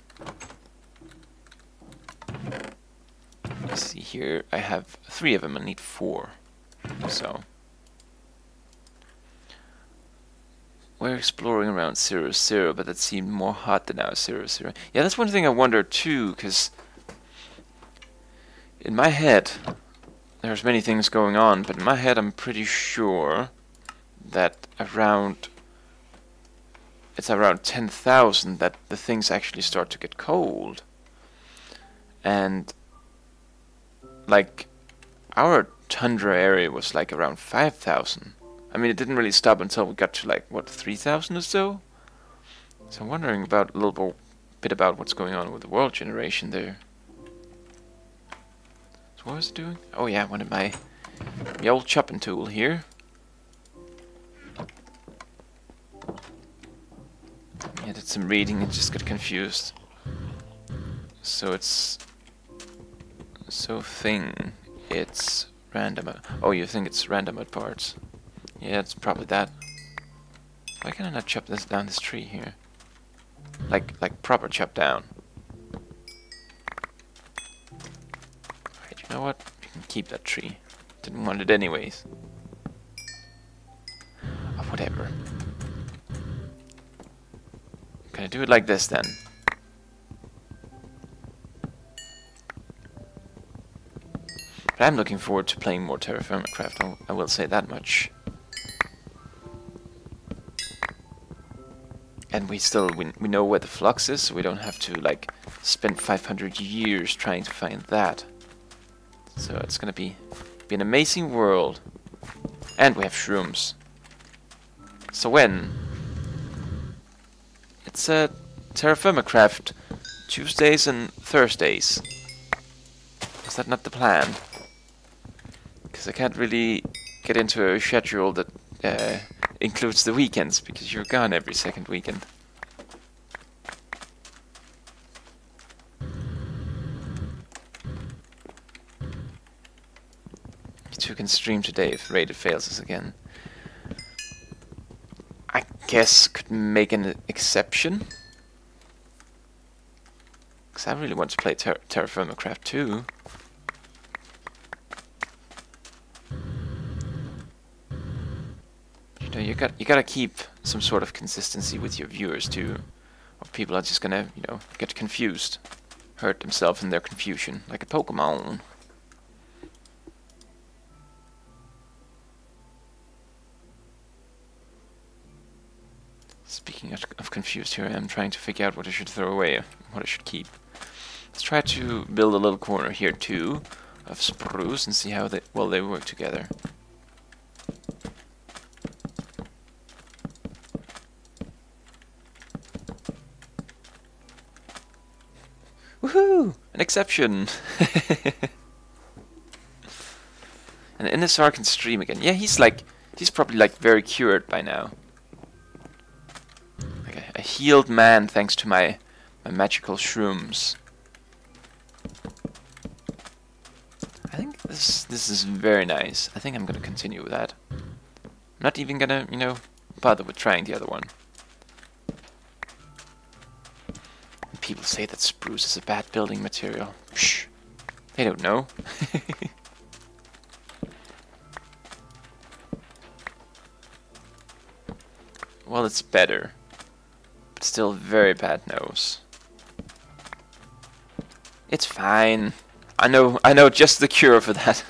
You see here, I have 3 of them, I need 4. So we're exploring around 0, but that seemed more hot than now 0. Yeah, that's one thing I wonder too, because in my head there's many things going on, but in my head I'm pretty sure that it's around 10,000 that the things actually start to get cold. And like our tundra area was like around 5,000. I mean, it didn't really stop until we got to like, what, 3,000 or so? So I'm wondering about a little bit about what's going on with the world generation there. So what was it doing? Oh yeah, one of my old chopping tool here. I did some reading and just got confused. So it's... it's random. Oh, you think it's random at parts? Yeah, it's probably that. Why can I not chop this down this tree here? Like proper chop down. Alright, you know what? You can keep that tree. Didn't want it anyways. Oh, whatever. Can I do it like this then? But I'm looking forward to playing more Terraformacraft, I will say that much. And we know where the flux is, so we don't have to like spend 500 years trying to find that. So it's gonna be an amazing world. And we have shrooms. So when? It's a Terraformacraft Tuesdays and Thursdays. Is that not the plan? Because I can't really get into a schedule that includes the weekends, because you're gone every second weekend. You two can stream today if rated fails us again. I guess could make an exception. Because I really want to play Terraformacraft too. You gotta keep some sort of consistency with your viewers too, or people are just gonna, you know, get confused, hurt themselves in their confusion, like a Pokemon. Speaking of confused, here I am trying to figure out what I should throw away, what I should keep. Let's try to build a little corner here too, of spruce, and see how well they work together. Woohoo! An exception! And NSR can stream again. Yeah, he's probably like very cured by now. Like a healed man thanks to my magical shrooms. I think this is very nice. I think I'm gonna continue with that. I'm not even gonna, you know, bother with trying the other one. People say that spruce is a bad building material. Psh, they don't know. Well, it's better, but still very bad nose. It's fine. I know just the cure for that.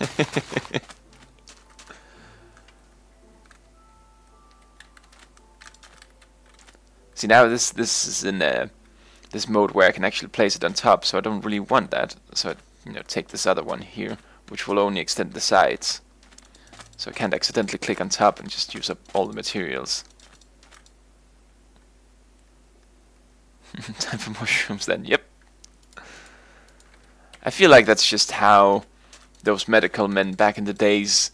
See, now this is in this mode where I can actually place it on top, so I don't really want that. So I, you know, take this other one here, which will only extend the sides. So I can't accidentally click on top and just use up all the materials. Time for mushrooms then, yep. I feel like that's just how those medical men back in the days,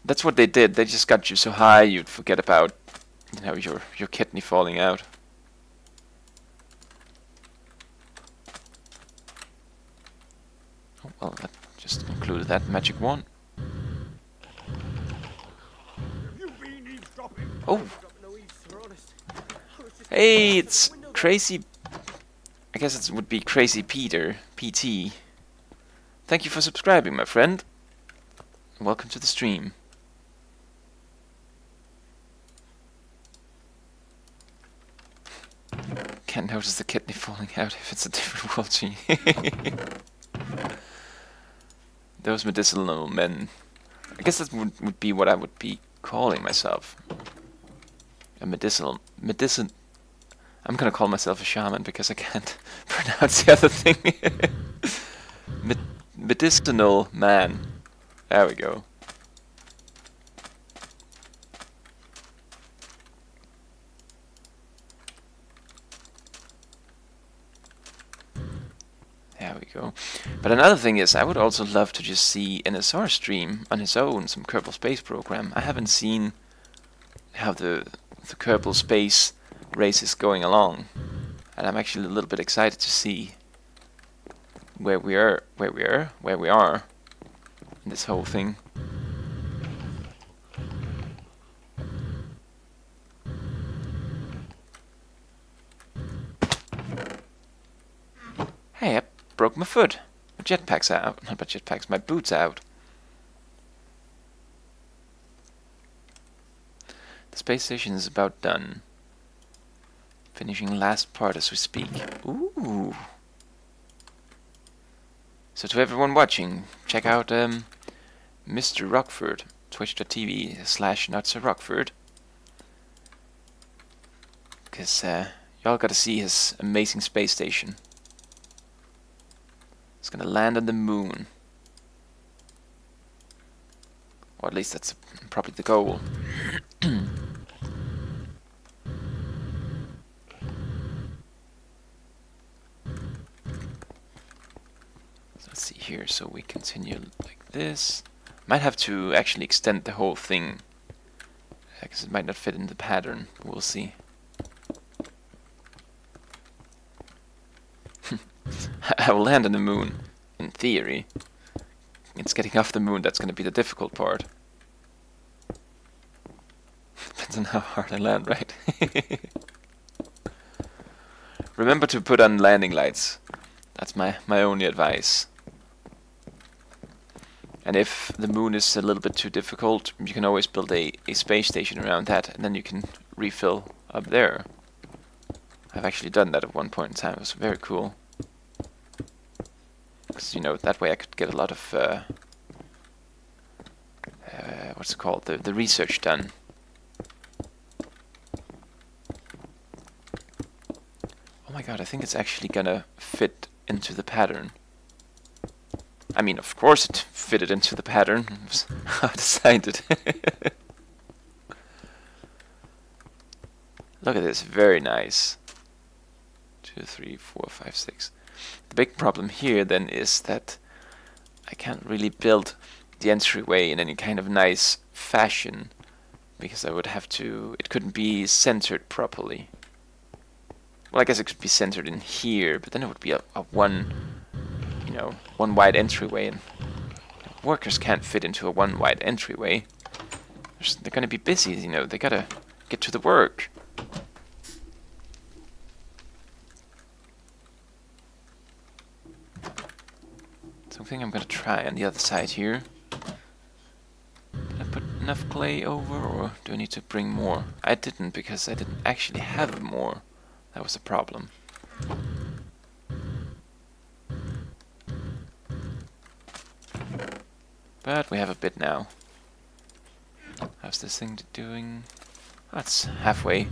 that's what they did. They just got you so high you'd forget about, you know, your kidney falling out. Oh, well, that just concluded that magic wand. Oh! Hey, it's Crazy... I guess it would be Crazy Peter, PT. Thank you for subscribing, my friend. Welcome to the stream. Can't notice the kidney falling out if it's a different world gene. Those medicinal men. I guess that would be what I would be calling myself. A medicinal... I'm gonna call myself a shaman because I can't pronounce the other thing. Medicinal man. There we go. There we go. But another thing is, I would also love to just see NSR stream on his own some Kerbal Space Program. I haven't seen how the Kerbal Space race is going along, and I'm actually a little bit excited to see where we are in this whole thing. broke my foot. My jetpack's out. Not my jetpacks, my boot's out. The space station is about done. Finishing last part as we speak. Ooh. So to everyone watching, check out Mr. Rockford, twitch.tv/NotSoRockford. Because y'all gotta see his amazing space station. It's gonna land on the moon. Or at least that's probably the goal. Let's see here, so we continue like this. Might have to actually extend the whole thing, because it might not fit in the pattern. We'll see. I will land on the moon, in theory. It's getting off the moon that's going to be the difficult part. Depends on how hard I land, right? Remember to put on landing lights. That's my only advice. And if the moon is a little bit too difficult, you can always build a space station around that, and then you can refill up there. I've actually done that at one point in time. It was very cool. Because, you know, that way I could get a lot of, what's it called, the research done. Oh my god, I think it's actually gonna fit into the pattern. I mean, of course it fitted into the pattern. It was how I designed it. Look at this, very nice. 2, 3, 4, 5, 6. The big problem here then is that I can't really build the entryway in any kind of nice fashion, because I would have to, it couldn't be centered properly. Well, I guess it could be centered in here, but then it would be a one, you know, one wide entryway, and workers can't fit into a one wide entryway. They're gonna be busy, you know, they gotta get to the work. Something I'm gonna try on the other side here. Did I put enough clay over, or do I need to bring more? I didn't, because I didn't actually have more. That was the problem. But we have a bit now. How's this thing doing? That's halfway.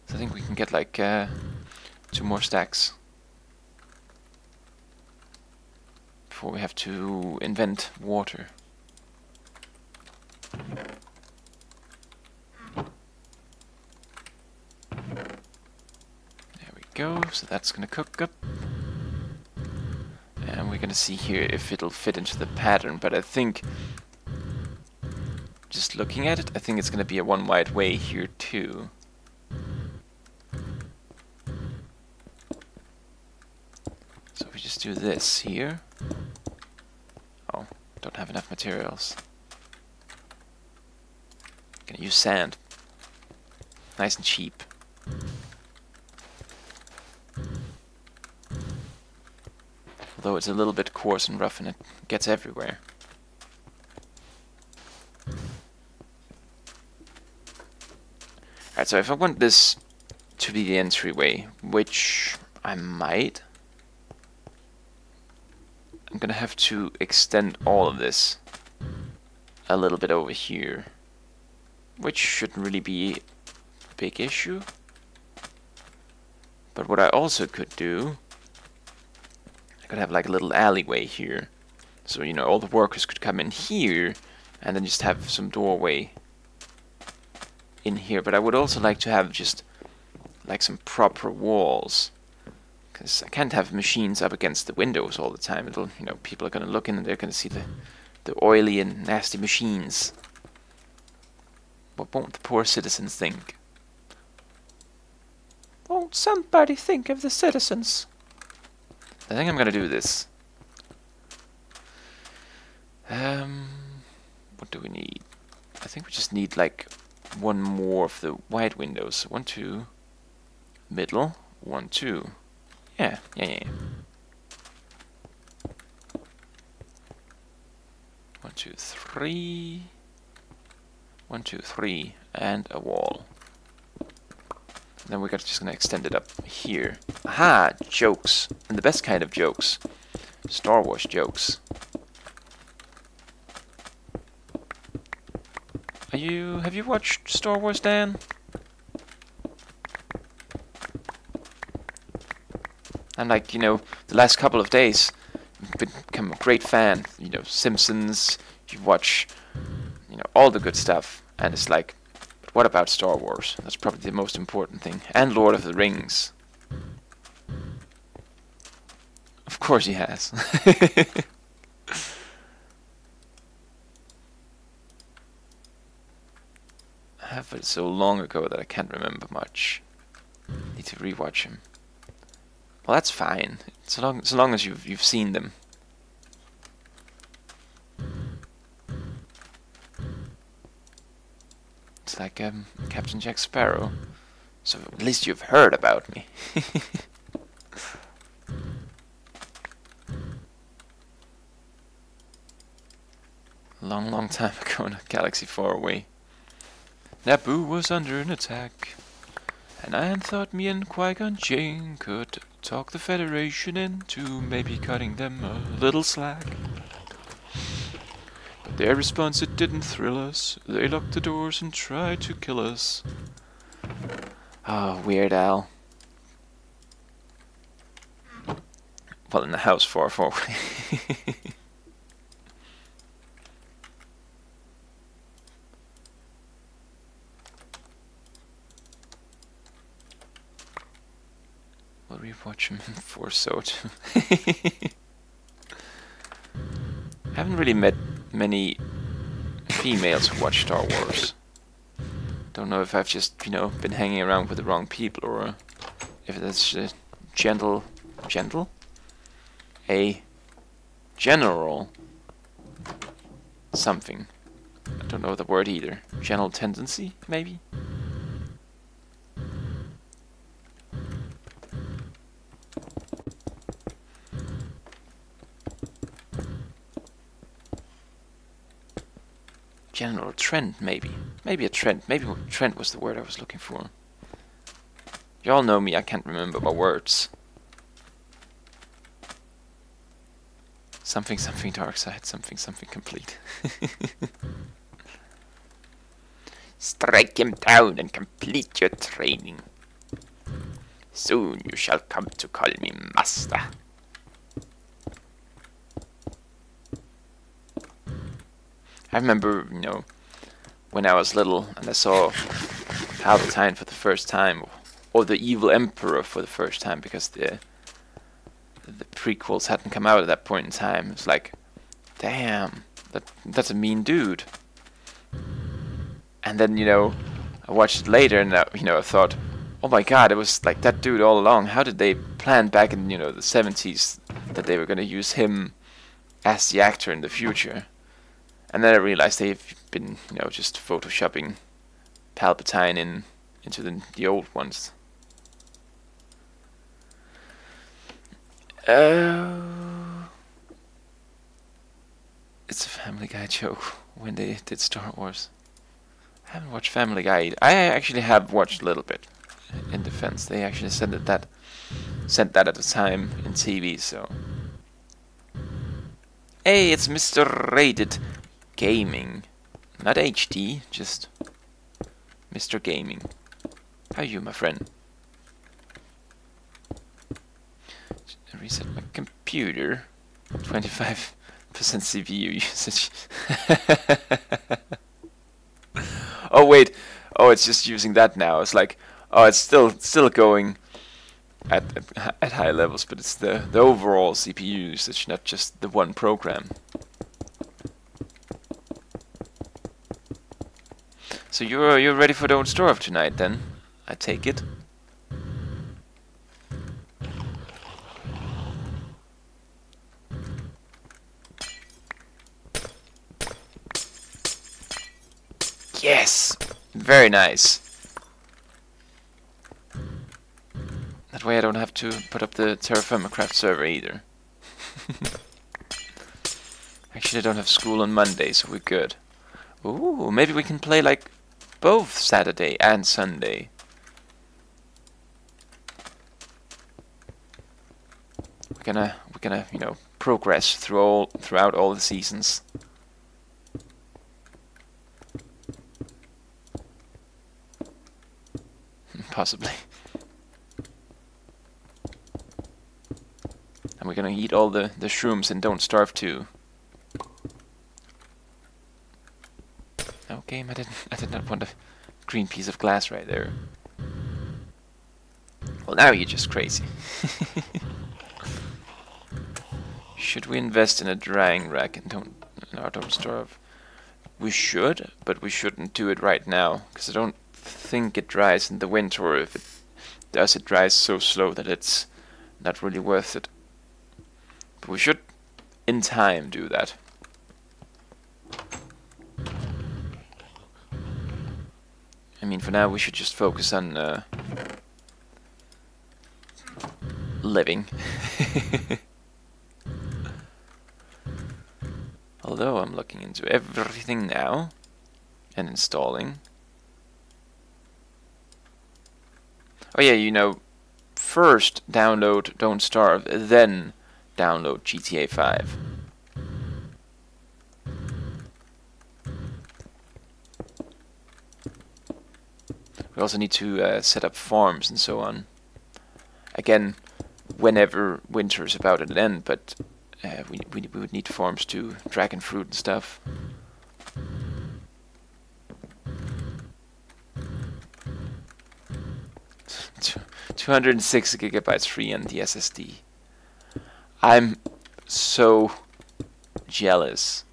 So I think we can get like 2 more stacks before we have to invent water. There we go, so that's gonna cook up. And we're gonna see here if it'll fit into the pattern, but I think, just looking at it, I think it's gonna be a one wide way here too. So if we just do this here. Oh, don't have enough materials. Gonna use sand. Nice and cheap. Although it's a little bit coarse and rough and it gets everywhere. Alright, so if I want this to be the entryway, which I might, I'm gonna have to extend all of this a little bit over here, which shouldn't really be a big issue. But what I also could do, I could have like a little alleyway here, so you know all the workers could come in here and then just have some doorway in here. But I would also like to have just like some proper walls, because I can't have machines up against the windows all the time. It'll, you know, people are gonna look in and they're gonna see the oily and nasty machines. What won't the poor citizens think? Won't somebody think of the citizens? I think I'm gonna do this. What do we need? I think we just need like one more of the wide windows. 1, 2, middle, 1, 2. Yeah. 2, 3. 1, 2, 3, and a wall. Then we're just gonna extend it up here. Aha! Jokes, and the best kind of jokes. Star Wars jokes. Have you watched Star Wars, Dan? And like, you know, the last couple of days, I've become a great fan. You know, Simpsons, you watch, you know, all the good stuff. And it's like, but what about Star Wars? That's probably the most important thing. And Lord of the Rings. Of course he has. I have it so long ago that I can't remember much. Need to rewatch him. Well, that's fine. So long as you've seen them. It's like Captain Jack Sparrow. So at least you've heard about me. Long time ago in a galaxy far away, Naboo was under an attack, and Ian thought me and Qui-Gon Jinn could talk the Federation into maybe cutting them a little slack. But their response, it didn't thrill us. They locked the doors and tried to kill us. Oh, Weird Al. Well, in the house far away. We'll rewatch him for so too. Haven't really met many females who watch Star Wars. Don't know if I've just, you know, been hanging around with the wrong people, or if that's a general something. I don't know the word either. General tendency, maybe? General trend, maybe. Maybe a trend. Maybe trend was the word I was looking for. You all know me, I can't remember my words. Something dark side, something complete. Strike him down and complete your training. Soon you shall come to call me master. I remember, you know, when I was little and I saw Palpatine for the first time, or the evil Emperor for the first time, because the prequels hadn't come out at that point in time. It's like, damn, that's a mean dude. And then, you know, I watched it later and you know, I thought, oh my god, it was like that dude all along. How did they plan back in, you know, the 70s that they were going to use him as the actor in the future? And then I realized they've been, you know, just photoshopping Palpatine into the old ones. It's a Family Guy joke when they did Star Wars. I haven't watched Family Guy either. I actually have watched a little bit. In defense, they actually sent that at the time in TV. So, hey, it's Mr. Rated Gaming, not HD, just Mr. Gaming. How are you, my friend? Reset my computer. 25% CPU usage. Oh wait. Oh, it's just using that now. It's like, oh, it's still going at high levels, but it's the overall CPU usage, not just the one program. So you're ready for Don't Starve tonight, then? I take it. Yes! Very nice. That way I don't have to put up the Terraform Craft server either. Actually, I don't have school on Monday, so we're good. Ooh, maybe we can play like both Saturday and Sunday. We're gonna, you know, progress throughout all the seasons. Possibly. And we're gonna eat all the shrooms and don't starve too. No game, I did not want a green piece of glass right there. Well, now you're just crazy. Should we invest in a drying rack and don't starve? We should, but we shouldn't do it right now, because I don't think it dries in the winter, or if it does, it dries so slow that it's not really worth it. But we should, in time, do that. I mean, for now, we should just focus on living. Although I'm looking into everything now and installing. Oh yeah, you know, first download Don't Starve, then download GTA 5. We also need to set up farms and so on. Again, whenever winter is about to end, but we would need farms to dragon fruit and stuff. 206 gigabytes free on the SSD. I'm so jealous,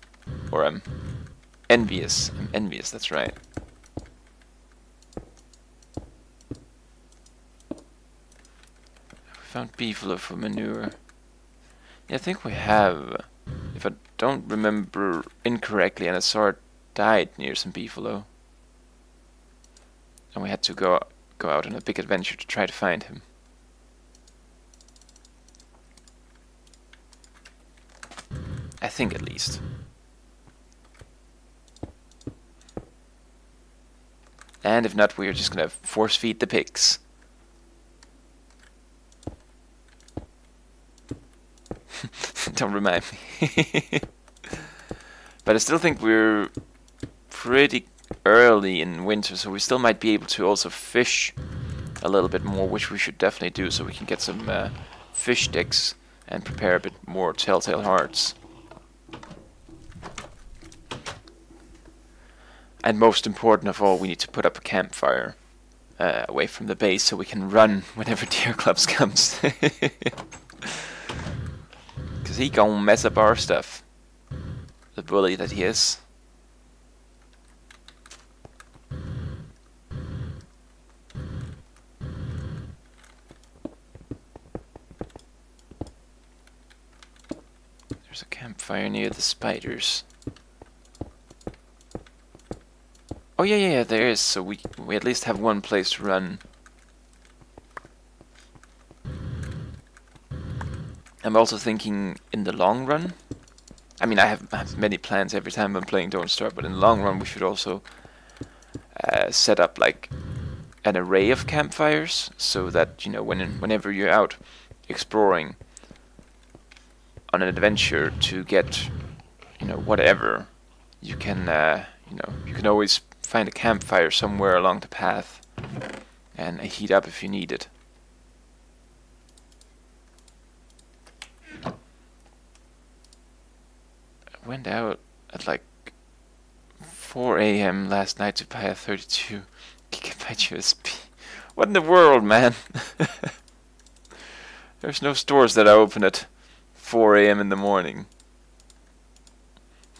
or I'm envious. I'm envious, that's right. We found beefalo for manure. Yeah, I think we have. If I don't remember incorrectly, and Anasar died near some beefalo. And we had to go out on a big adventure to try to find him. I think, at least. And if not, we're just gonna force feed the pigs. Don't remind me. But I still think we're pretty early in winter, so we still might be able to also fish a little bit more, which we should definitely do, so we can get some fish sticks and prepare a bit more telltale hearts. And most important of all, we need to put up a campfire away from the base so we can run whenever Deer Clubs comes. Because he gonna mess up our stuff. The bully that he is. There's a campfire near the spiders. Oh yeah, there is. So we at least have one place to run. I'm also thinking in the long run. I mean, I have many plans every time I'm playing Don't Starve, but in the long run we should also set up like an array of campfires, so that, you know, whenever you're out exploring on an adventure to get, you know, whatever, you can you know, you can always find a campfire somewhere along the path and heat up if you need it. I went out at like 4 AM last night to buy a 32 gigabyte USB. What in the world, man? There's no stores that are open at 4 AM in the morning.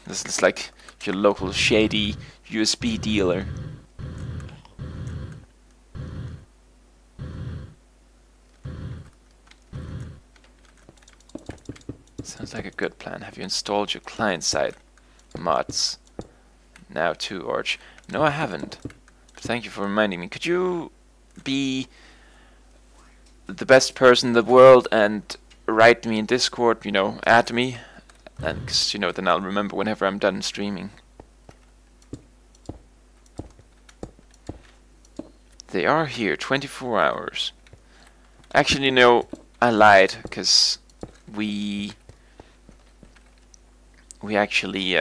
This is like your local shady USB dealer. Sounds like a good plan. Have you installed your client-side mods? Now too, Arch. No, I haven't. But thank you for reminding me. Could you be the best person in the world and write me in Discord, you know, add me And because, you know, then I'll remember whenever I'm done streaming. They are here, 24 hours. Actually, no, I lied, because we actually,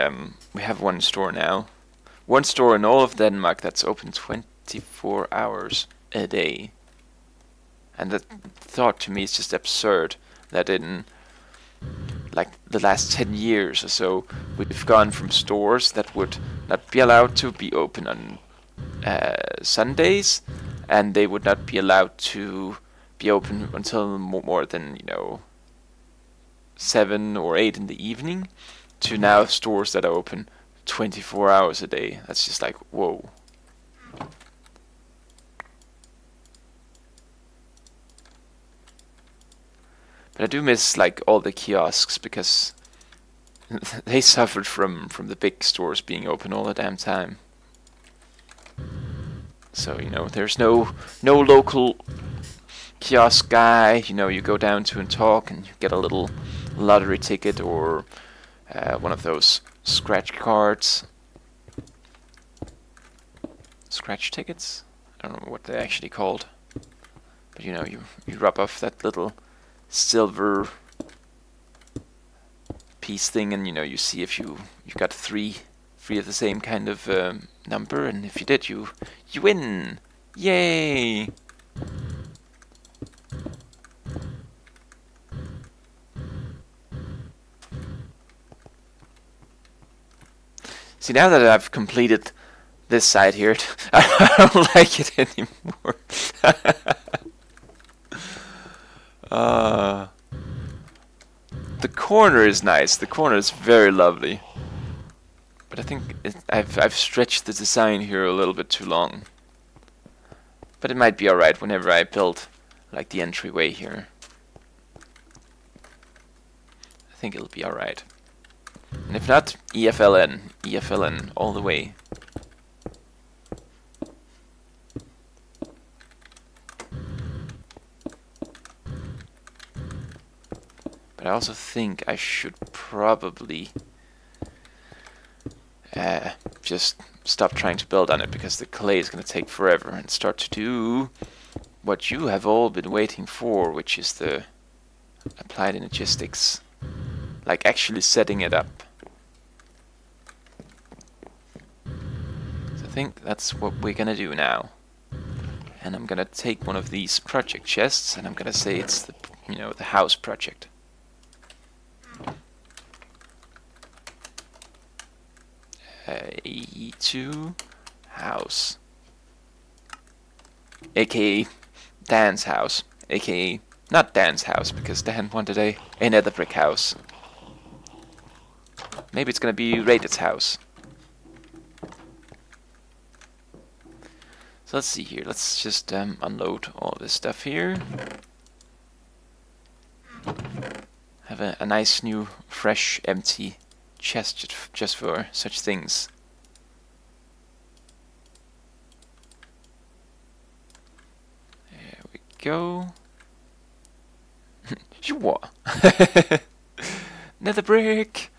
we have one store now. One store in all of Denmark that's open 24 hours a day. And that thought to me is just absurd that in like the last 10 years or so, we've gone from stores that would not be allowed to be open on Sundays, and they would not be allowed to be open until more than, you know, 7 or 8 in the evening, to now stores that are open 24 hours a day. That's just like, whoa. But I do miss like all the kiosks, because they suffered from the big stores being open all the damn time. So, you know, there's no local kiosk guy, you know, you go down to and talk and you get a little lottery ticket or one of those scratch cards. Scratch tickets? I don't know what they're actually called. But, you know, you rub off that little silver piece thing, and, you know, you see if you got three of the same kind of number, and if you did, you win. Yay! See, now that I've completed this side here, I don't like it anymore. The corner is nice. The corner is very lovely. But I think I've stretched the design here a little bit too long. But it might be alright whenever I build like the entryway here. I think it'll be alright. And if not, EFLN all the way. But I also think I should probably just stop trying to build on it, because the clay is going to take forever, and start to do what you have all been waiting for, which is the applied energistics. Like actually setting it up. So I think that's what we're going to do now. And I'm going to take one of these project chests, and I'm going to say it's the, you know, the house project. E2 house, aka Dan's house, aka not Dan's house, because Dan wanted another brick house. Maybe it's gonna be Raided's house. So let's see here. Let's just unload all this stuff here. Have a nice new, fresh, empty chest just for such things. There we go. What? Nether brick.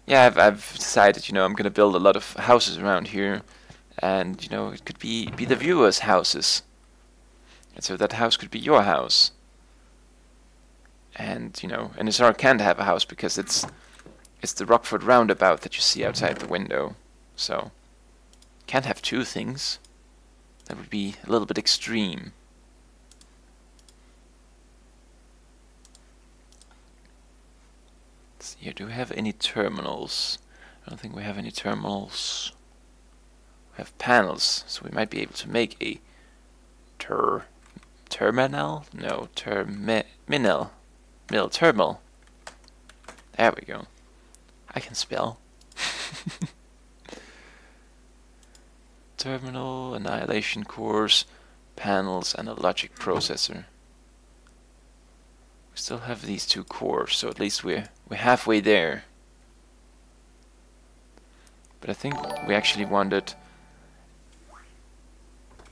Yeah, I've decided, you know, I'm gonna build a lot of houses around here, and, you know, it could be the viewers' houses, and so that house could be your house. And, you know, NSR can't have a house because it's the Rockford roundabout that you see outside the window. So, can't have two things. That would be a little bit extreme. Let's see here, do we have any terminals? I don't think we have any terminals. We have panels, so we might be able to make a terminal? No, terminal. Terminal. There we go. I can spell. Terminal, annihilation cores, panels, and a logic processor. We still have these two cores, so at least we're halfway there. But I think we actually wanted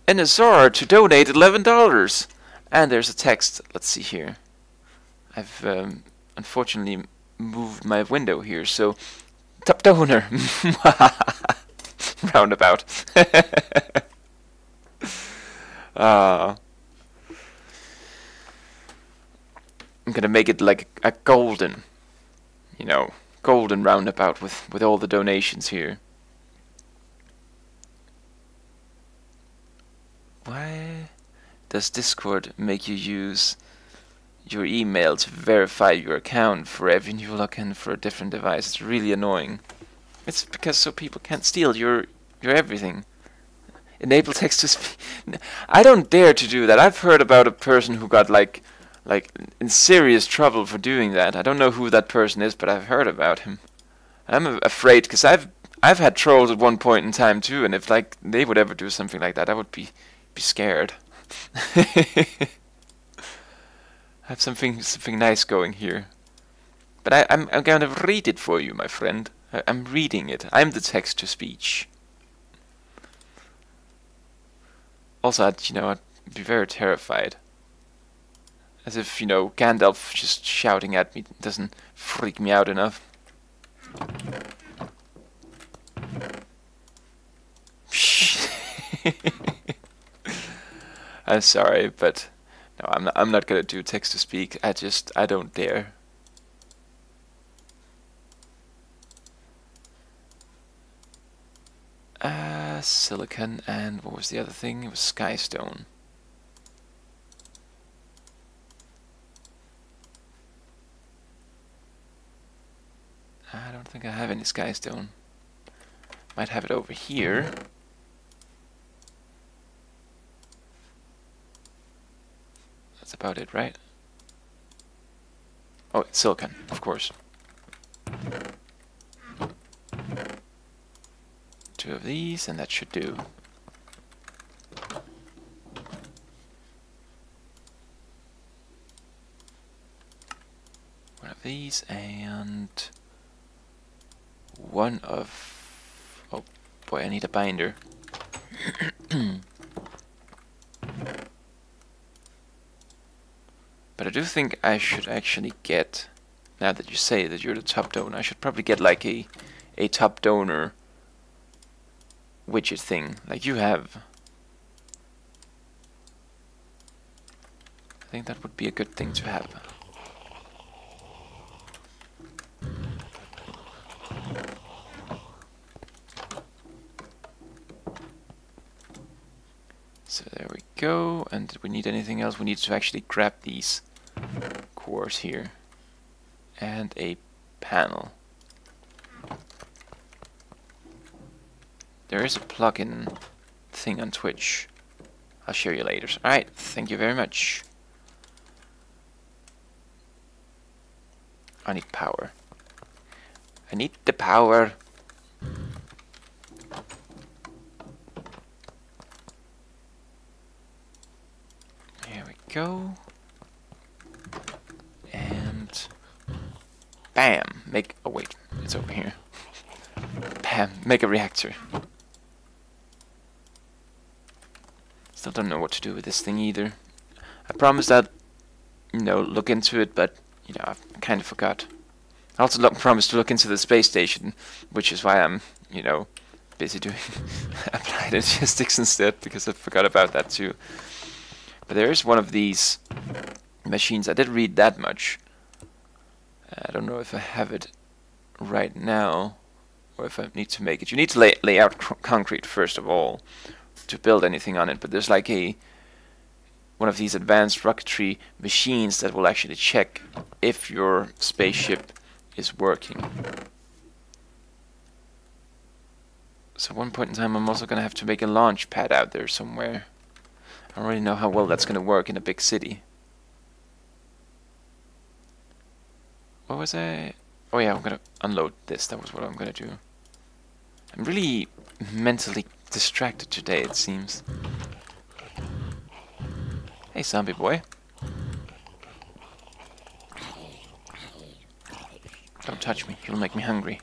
NSR to donate $11. And there's a text. Let's see here. I've unfortunately moved my window here, so top donor. Roundabout. uh, I'm gonna make it like a golden, you know, golden roundabout with all the donations here. Why does Discord make you use your email to verify your account for every new login for a different device? It's really annoying. It's because so people can't steal your everything. Enable text to speak. I don't dare to do that. I've heard about a person who got like in serious trouble for doing that. I don't know who that person is, but I've heard about him. I'm afraid because I've had trolls at one point in time too, and if like they would ever do something like that, I would be scared. I have something nice going here, but I'm gonna read it for you, my friend. I'm reading it. I'm the text to speech. Also, I'd be very terrified. As if, Gandalf just shouting at me doesn't freak me out enough. I'm sorry, but no, I'm not gonna do text to speak. I don't dare. Silicon, and what was the other thing? It was Skystone. I don't think I have any Skystone. Might have it over here. That's about it, right? Oh, it's silicon, of course. 2 of these, and that should do. One of these, and one of... Oh boy, I need a binder. But I do think I should actually get, now that you say that you're the top donor, I should probably get like a top donor widget thing, like you have. I think that would be a good thing to have. So there we go, and did we need anything else? We need to actually grab these cores here. And a panel. There is a plugin thing on Twitch. I'll show you later. Alright, thank you very much. I need power. I need the power. Here we go. And bam! Oh wait, it's over here. Bam! Make a reactor. Still don't know what to do with this thing either. I promised I'd, look into it, but, I kind of forgot. I also promised to look into the space station, which is why I'm, busy doing applied logistics instead, because I forgot about that too. But there is one of these machines. I did read that much. I don't know if I have it right now, or if I need to make it. You need to lay out concrete first of all to build anything on it, but there's like one of these advanced rocketry machines that will actually check if your spaceship is working. So at one point in time I'm also gonna have to make a launch pad out there somewhere. I don't really know how well that's gonna work in a big city. What was I? Oh yeah, I'm gonna unload this. That was what I'm gonna do. I'm really mentally distracted today, it seems. Hey, zombie boy. Don't touch me, you'll make me hungry.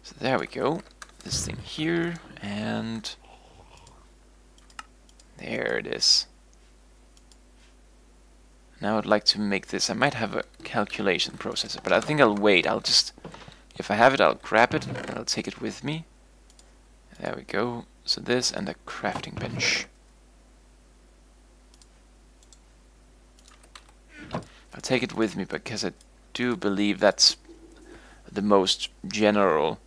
So there we go. This thing here, and there it is. Now I'd like to make this. I might have a calculation processor, but I think I'll wait. I'll just, if I have it, I'll grab it and I'll take it with me. There we go. So this and a crafting bench. I'll take it with me because I do believe that's the most general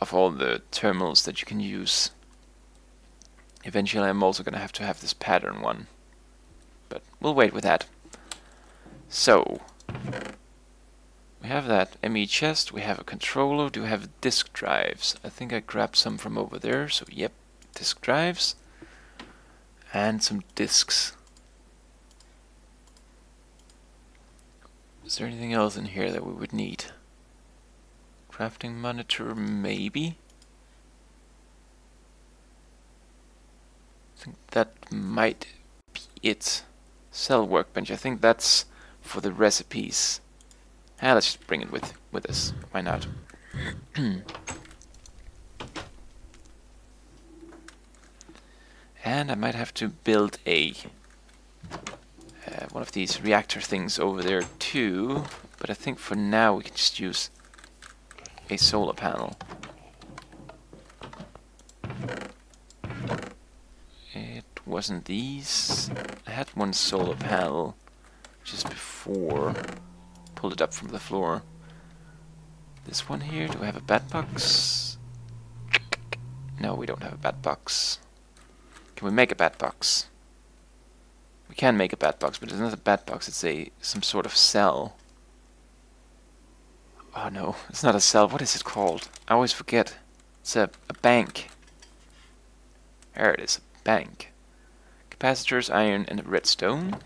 of all the terminals that you can use. Eventually I'm also going to have this pattern one, but we'll wait with that. So we have that ME chest, we have a controller, do we have disk drives? I think I grabbed some from over there, so yep, disk drives and some disks. Is there anything else in here that we would need? Crafting monitor, maybe? I think that might be it. Cell workbench, I think that's for the recipes. Let's just bring it with us. Why not? And I might have to build a one of these reactor things over there too, but I think for now we can just use a solar panel. It wasn't these. I had one solar panel just before. Pulled it up from the floor. This one here, do I have a bat box? No, we don't have a bat box. Can we make a bat box? We can make a bat box, but it's not a bat box, it's some sort of cell. Oh no, it's not a cell. What is it called? I always forget. It's a bank. There it is, a bank. Capacitors, iron, and redstone.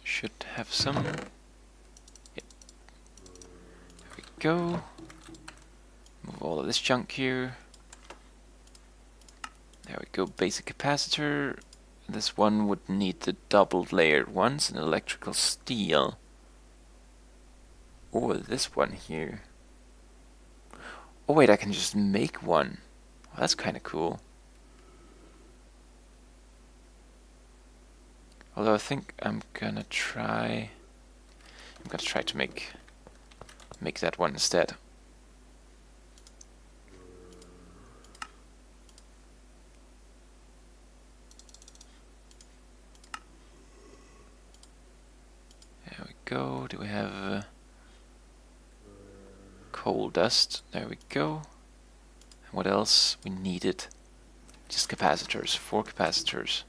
Should have some. Yep. There we go. Move all of this junk here. There we go, basic capacitor. This one would need the doubled layered ones and electrical steel. Or this one here. Oh wait, I can just make one. Well, that's kind of cool. Although I think I'm gonna try to make that one instead. There we go. Do we have coal dust? There we go. And what else? We needed just capacitors. 4 capacitors.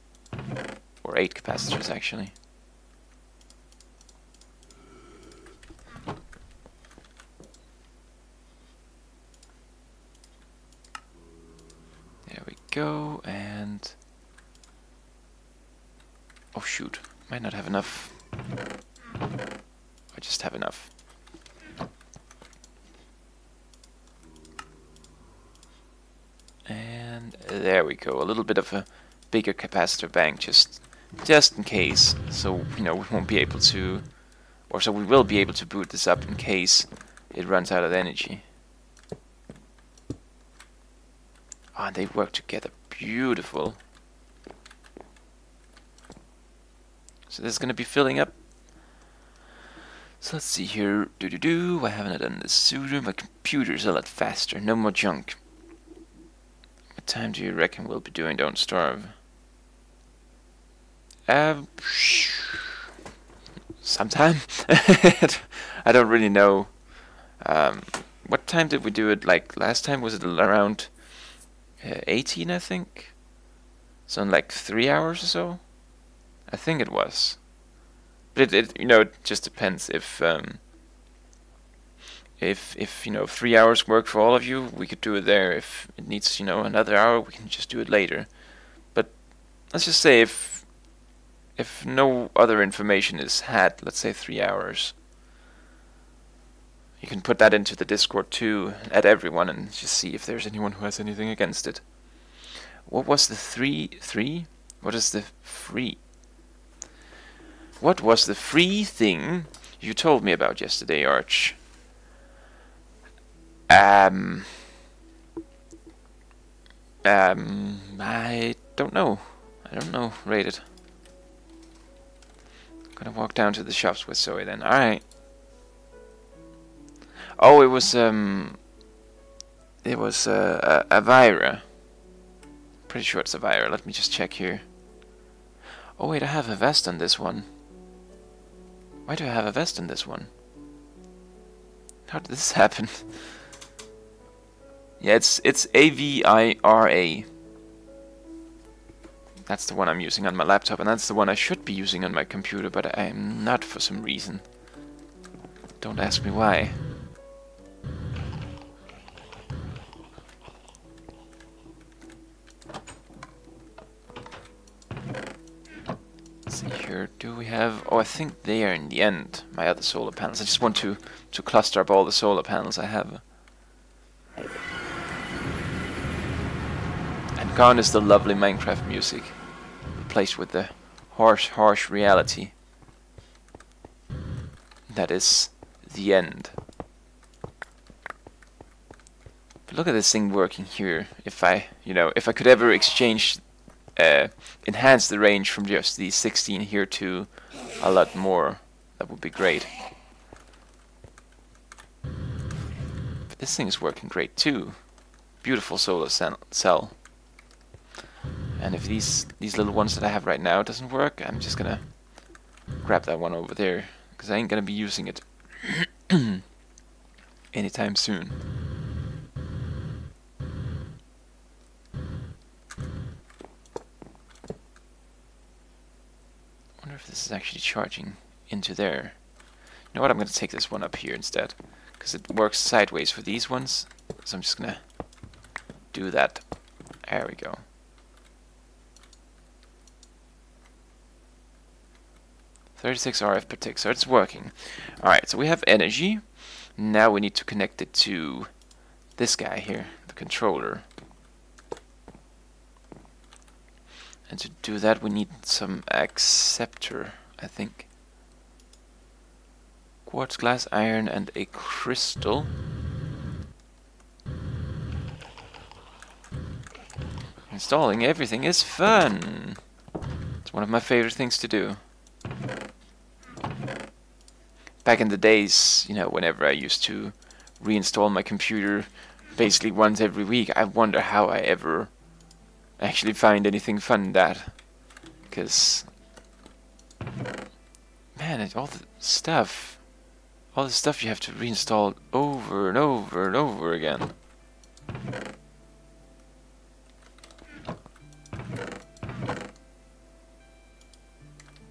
Or 8 capacitors actually. There we go, and oh shoot, might not have enough. I just have enough. And there we go, a little bit of a bigger capacitor bank just in case, so you know we won't be able to, or so we will be able to boot this up in case it runs out of energy. Ah, and they work together beautiful. So this is gonna be filling up. So let's see here. Why haven't I done this sooner? My computer's a lot faster. No more junk. What time do you reckon we'll be doing Don't Starve? Sometime. I don't really know. What time did we do it? Like last time, was it around 18? I think. So in like 3 hours or so. I think it was. But it you know, it just depends if you know 3 hours work for all of you, we could do it there. If it needs, you know, another hour, we can just do it later. But let's just say if no other information is had, let's say 3 hours. You can put that into the Discord too, add everyone, and just see if there's anyone who has anything against it. What was the 3? What is the free? What was the free thing you told me about yesterday, Arch? Um, I don't know. I don't know. Rate it. Gonna walk down to the shops with Zoe then. Alright. Oh, it was a Vira. Pretty sure it's a Vira. Let me just check here. Oh wait, I have a vest on this one. Why do I have a vest on this one? How did this happen? Yeah, it's AVIRA. That's the one I'm using on my laptop, and that's the one I should be using on my computer, but I am not for some reason. Don't ask me why. Let's see here, do we have... Oh, I think they are in the end, my other solar panels. I just want to cluster up all the solar panels I have. And gone is the lovely Minecraft music, replaced with the harsh reality. That is the end. But look at this thing working here. If I could ever exchange, enhance the range from just these 16 here to a lot more, that would be great. But this thing is working great too. Beautiful solar cell. And if these little ones that I have right now doesn't work, I'm just gonna grab that one over there, because I ain't gonna be using it anytime soon. Wonder if this is actually charging into there. You know what, I'm gonna take this one up here instead, because it works sideways for these ones, so I'm just gonna do that. There we go. 36 RF per tick, so it's working. Alright, so we have energy. Now we need to connect it to this guy here, the controller. And to do that we need some acceptor, I think. Quartz, glass, iron, and a crystal. Installing everything is fun! It's one of my favorite things to do. Back in the days, you know, whenever I used to reinstall my computer basically once every week, I wonder how I ever actually find anything fun in that. Because, man, all the stuff you have to reinstall over and over and over again.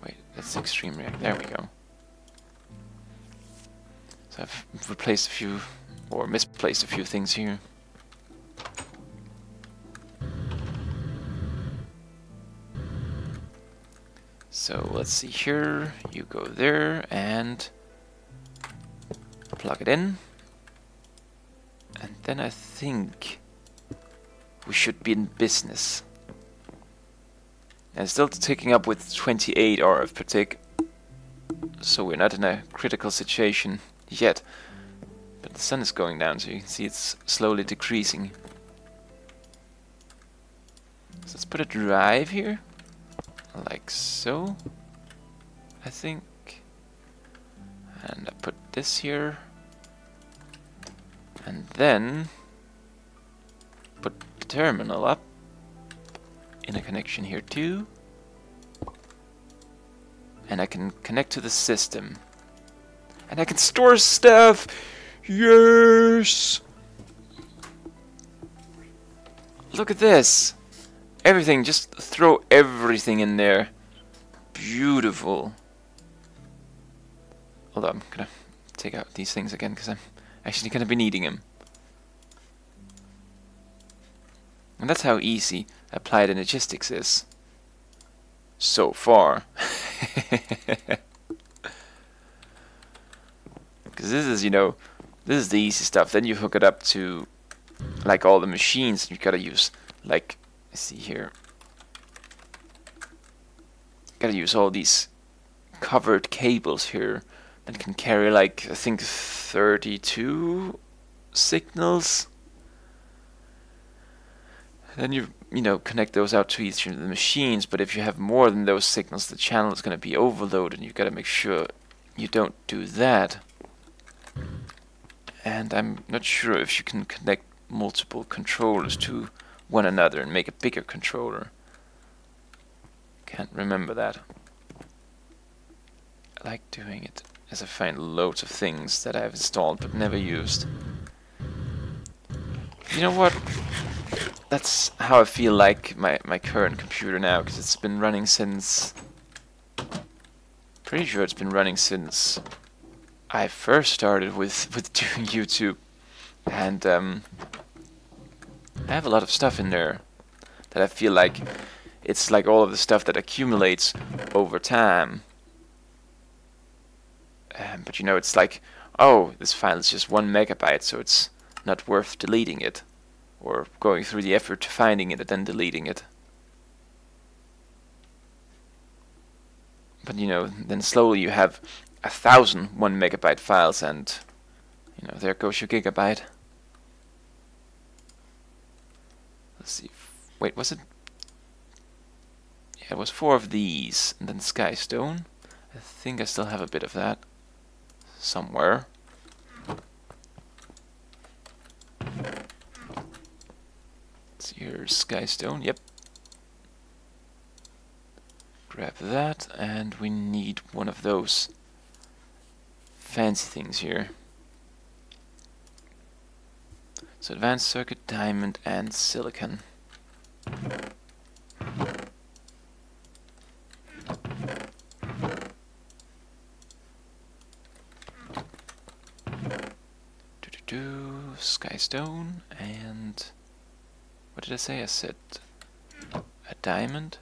Wait, that's extreme react. There we go. So I've replaced a few, or misplaced a few things here. So let's see here, you go there and plug it in. And then I think we should be in business. And still ticking up with 28 RF per tick. So we're not in a critical situation yet, but the sun is going down, so you can see it's slowly decreasing. So let's put a drive here, like so, I think, and I put this here, and then put the terminal up in a connection here too, and I can connect to the system. And I can store stuff! Yes! Look at this! Everything, just throw everything in there. Beautiful. Hold on, I'm gonna take out these things again, because I'm actually gonna be needing them. And that's how easy applied energistics is. So far. Because this is, you know, this is the easy stuff. Then you hook it up to, like, all the machines. You gotta use, like, let's see here. Gotta use all these covered cables here that can carry, like, I think 32 signals. Then you know, connect those out to each of the machines, but if you have more than those signals, the channel is going to be overloaded, and you've got to make sure you don't do that. And I'm not sure if you can connect multiple controllers to one another and make a bigger controller. Can't remember that. I like doing it as I find loads of things that I've installed but never used. You know what? That's how I feel like my current computer now, because it's been running since... Pretty sure it's been running since I first started with doing YouTube. And I have a lot of stuff in there that I feel like it's like all of the stuff that accumulates over time. But you know, it's like, oh, this file is just 1 megabyte, so it's not worth deleting it. Or going through the effort to finding it and then deleting it. But you know, then slowly you have 1,000 1 megabyte files, and you know, there goes your gigabyte. Let's see. Wait, was it? Yeah, it was 4 of these, and then Skystone. I think I still have a bit of that somewhere. Here's Skystone, yep. Grab that, and we need one of those fancy things here. So advanced circuit, diamond, and silicon. Skystone, and what did I say? I said a diamond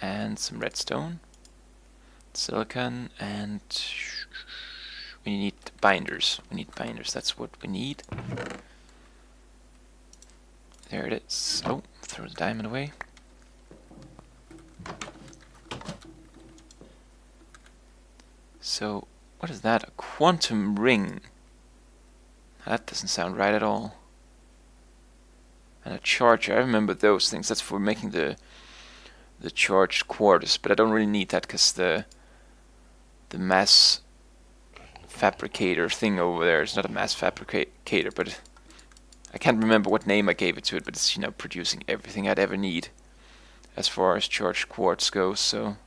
and some redstone, silicon, and we need binders. We need binders. That's what we need. There it is. Oh, throw the diamond away. So, what is that? A quantum ring. That doesn't sound right at all. And a charger. I remember those things. That's for making the charged quarters, but I don't really need that because the mass fabricator thing over there is not a mass fabricator, but I can't remember what name I gave it to it, but it's, you know, producing everything I'd ever need as far as charged quartz goes, so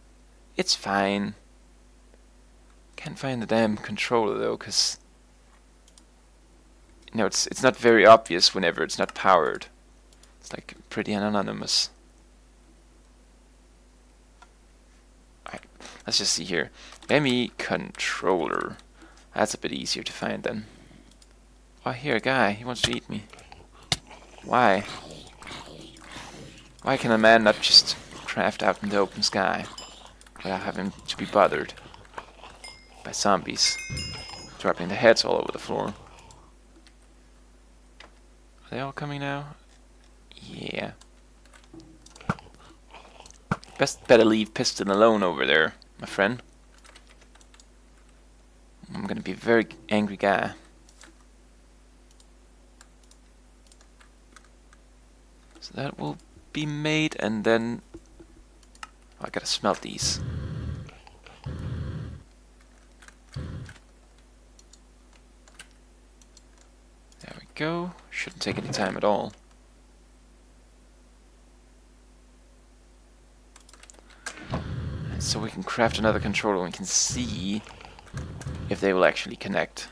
it's fine. Can't find the damn controller though, because you know, it's not very obvious whenever it's not powered. It's like pretty anonymous. Alright, let's just see here. ME controller. That's a bit easier to find then. Oh, here, a guy. He wants to eat me. Why? Why can a man not just craft out in the open sky without having to be bothered by zombies dropping their heads all over the floor? Are they all coming now? Yeah. Better leave Piston alone over there, my friend. I'm gonna be a very angry guy. So that will be made, and then I gotta smelt these. There we go. Shouldn't take any time at all. And so we can craft another controller and we can see if they will actually connect.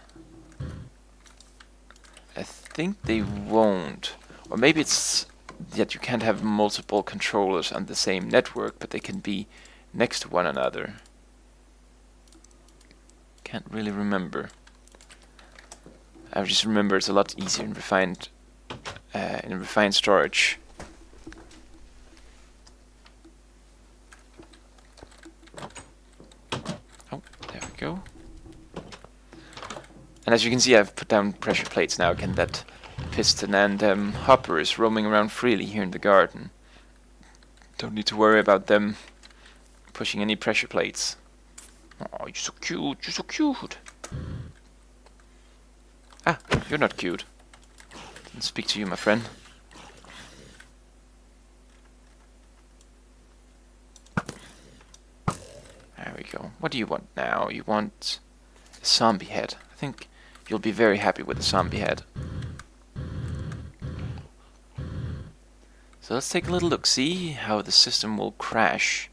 I think they won't. Or maybe it's that you can't have multiple controllers on the same network, but they can be next to one another. Can't really remember. I just remember it's a lot easier in refined storage. Oh, there we go. And as you can see, I've put down pressure plates now again. That piston and hopper is roaming around freely here in the garden. Don't need to worry about them pushing any pressure plates. Oh, you're so cute! You're so cute! Ah, you're not cute. Didn't speak to you, my friend. There we go. What do you want now? You want a zombie head. I think you'll be very happy with the zombie head. So let's take a little look, see how the system will crash.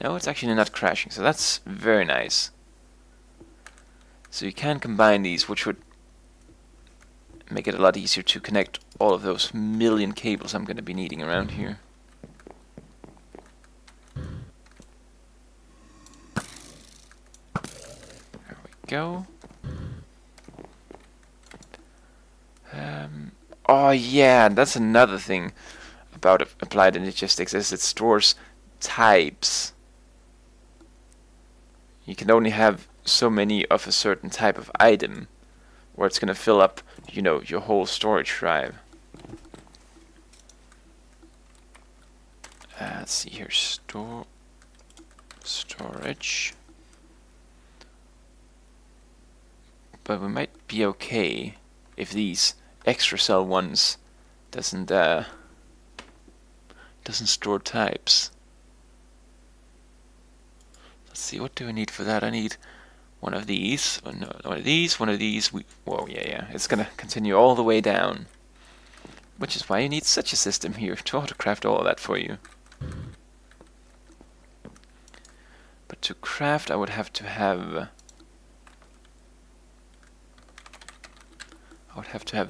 No, it's actually not crashing, so that's very nice. So you can combine these, which would make it a lot easier to connect all of those million cables I'm going to be needing around here. There we go. Oh yeah, that's another thing about applied logistics, is it stores types. You can only have so many of a certain type of item, or it's gonna fill up, you know, your whole storage drive. Let's see here, storage. But we might be okay if these extra cell ones doesn't store types. Let's see, what do I need for that? I need one of these, oh, no, one of these. Whoa, yeah, it's gonna continue all the way down. Which is why you need such a system here to autocraft all of that for you. But to craft, I would have to have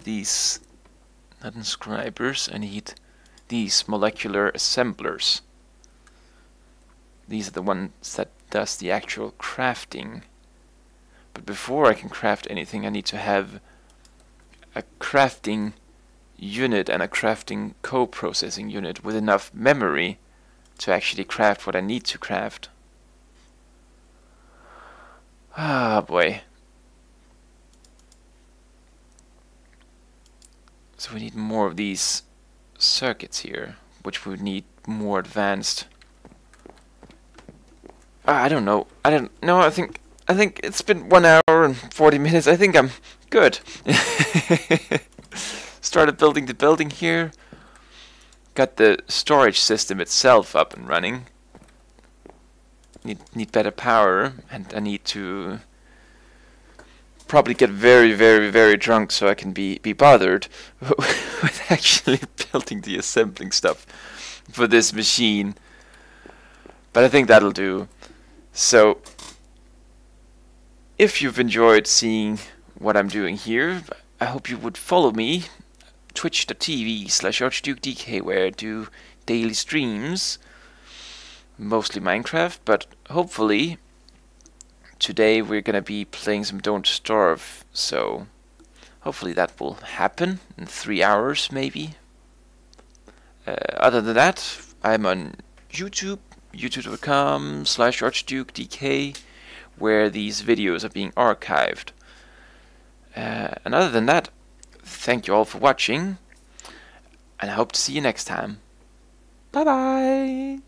these, not inscribers. I need these molecular assemblers. These are the ones that does the actual crafting. But before I can craft anything, I need to have a crafting unit and a crafting co-processing unit with enough memory to actually craft what I need to craft. Ah, boy. So we need more of these circuits here, which would need more advanced. I don't know. I think it's been 1 hour and 40 minutes. I think I'm good. Started building the building here. Got the storage system itself up and running. Need better power, and I need to probably get very, very, very drunk so I can be bothered with actually building the assembling stuff for this machine. But I think that'll do. So, if you've enjoyed seeing what I'm doing here, I hope you would follow me, twitch.tv/ArchdukeDK, where I do daily streams, mostly Minecraft, but hopefully today we're gonna be playing some Don't Starve, so hopefully that will happen in 3 hours maybe. Other than that, I'm on YouTube, youtube.com/ArchdukeDK, where these videos are being archived. And other than that, thank you all for watching, and I hope to see you next time. Bye bye!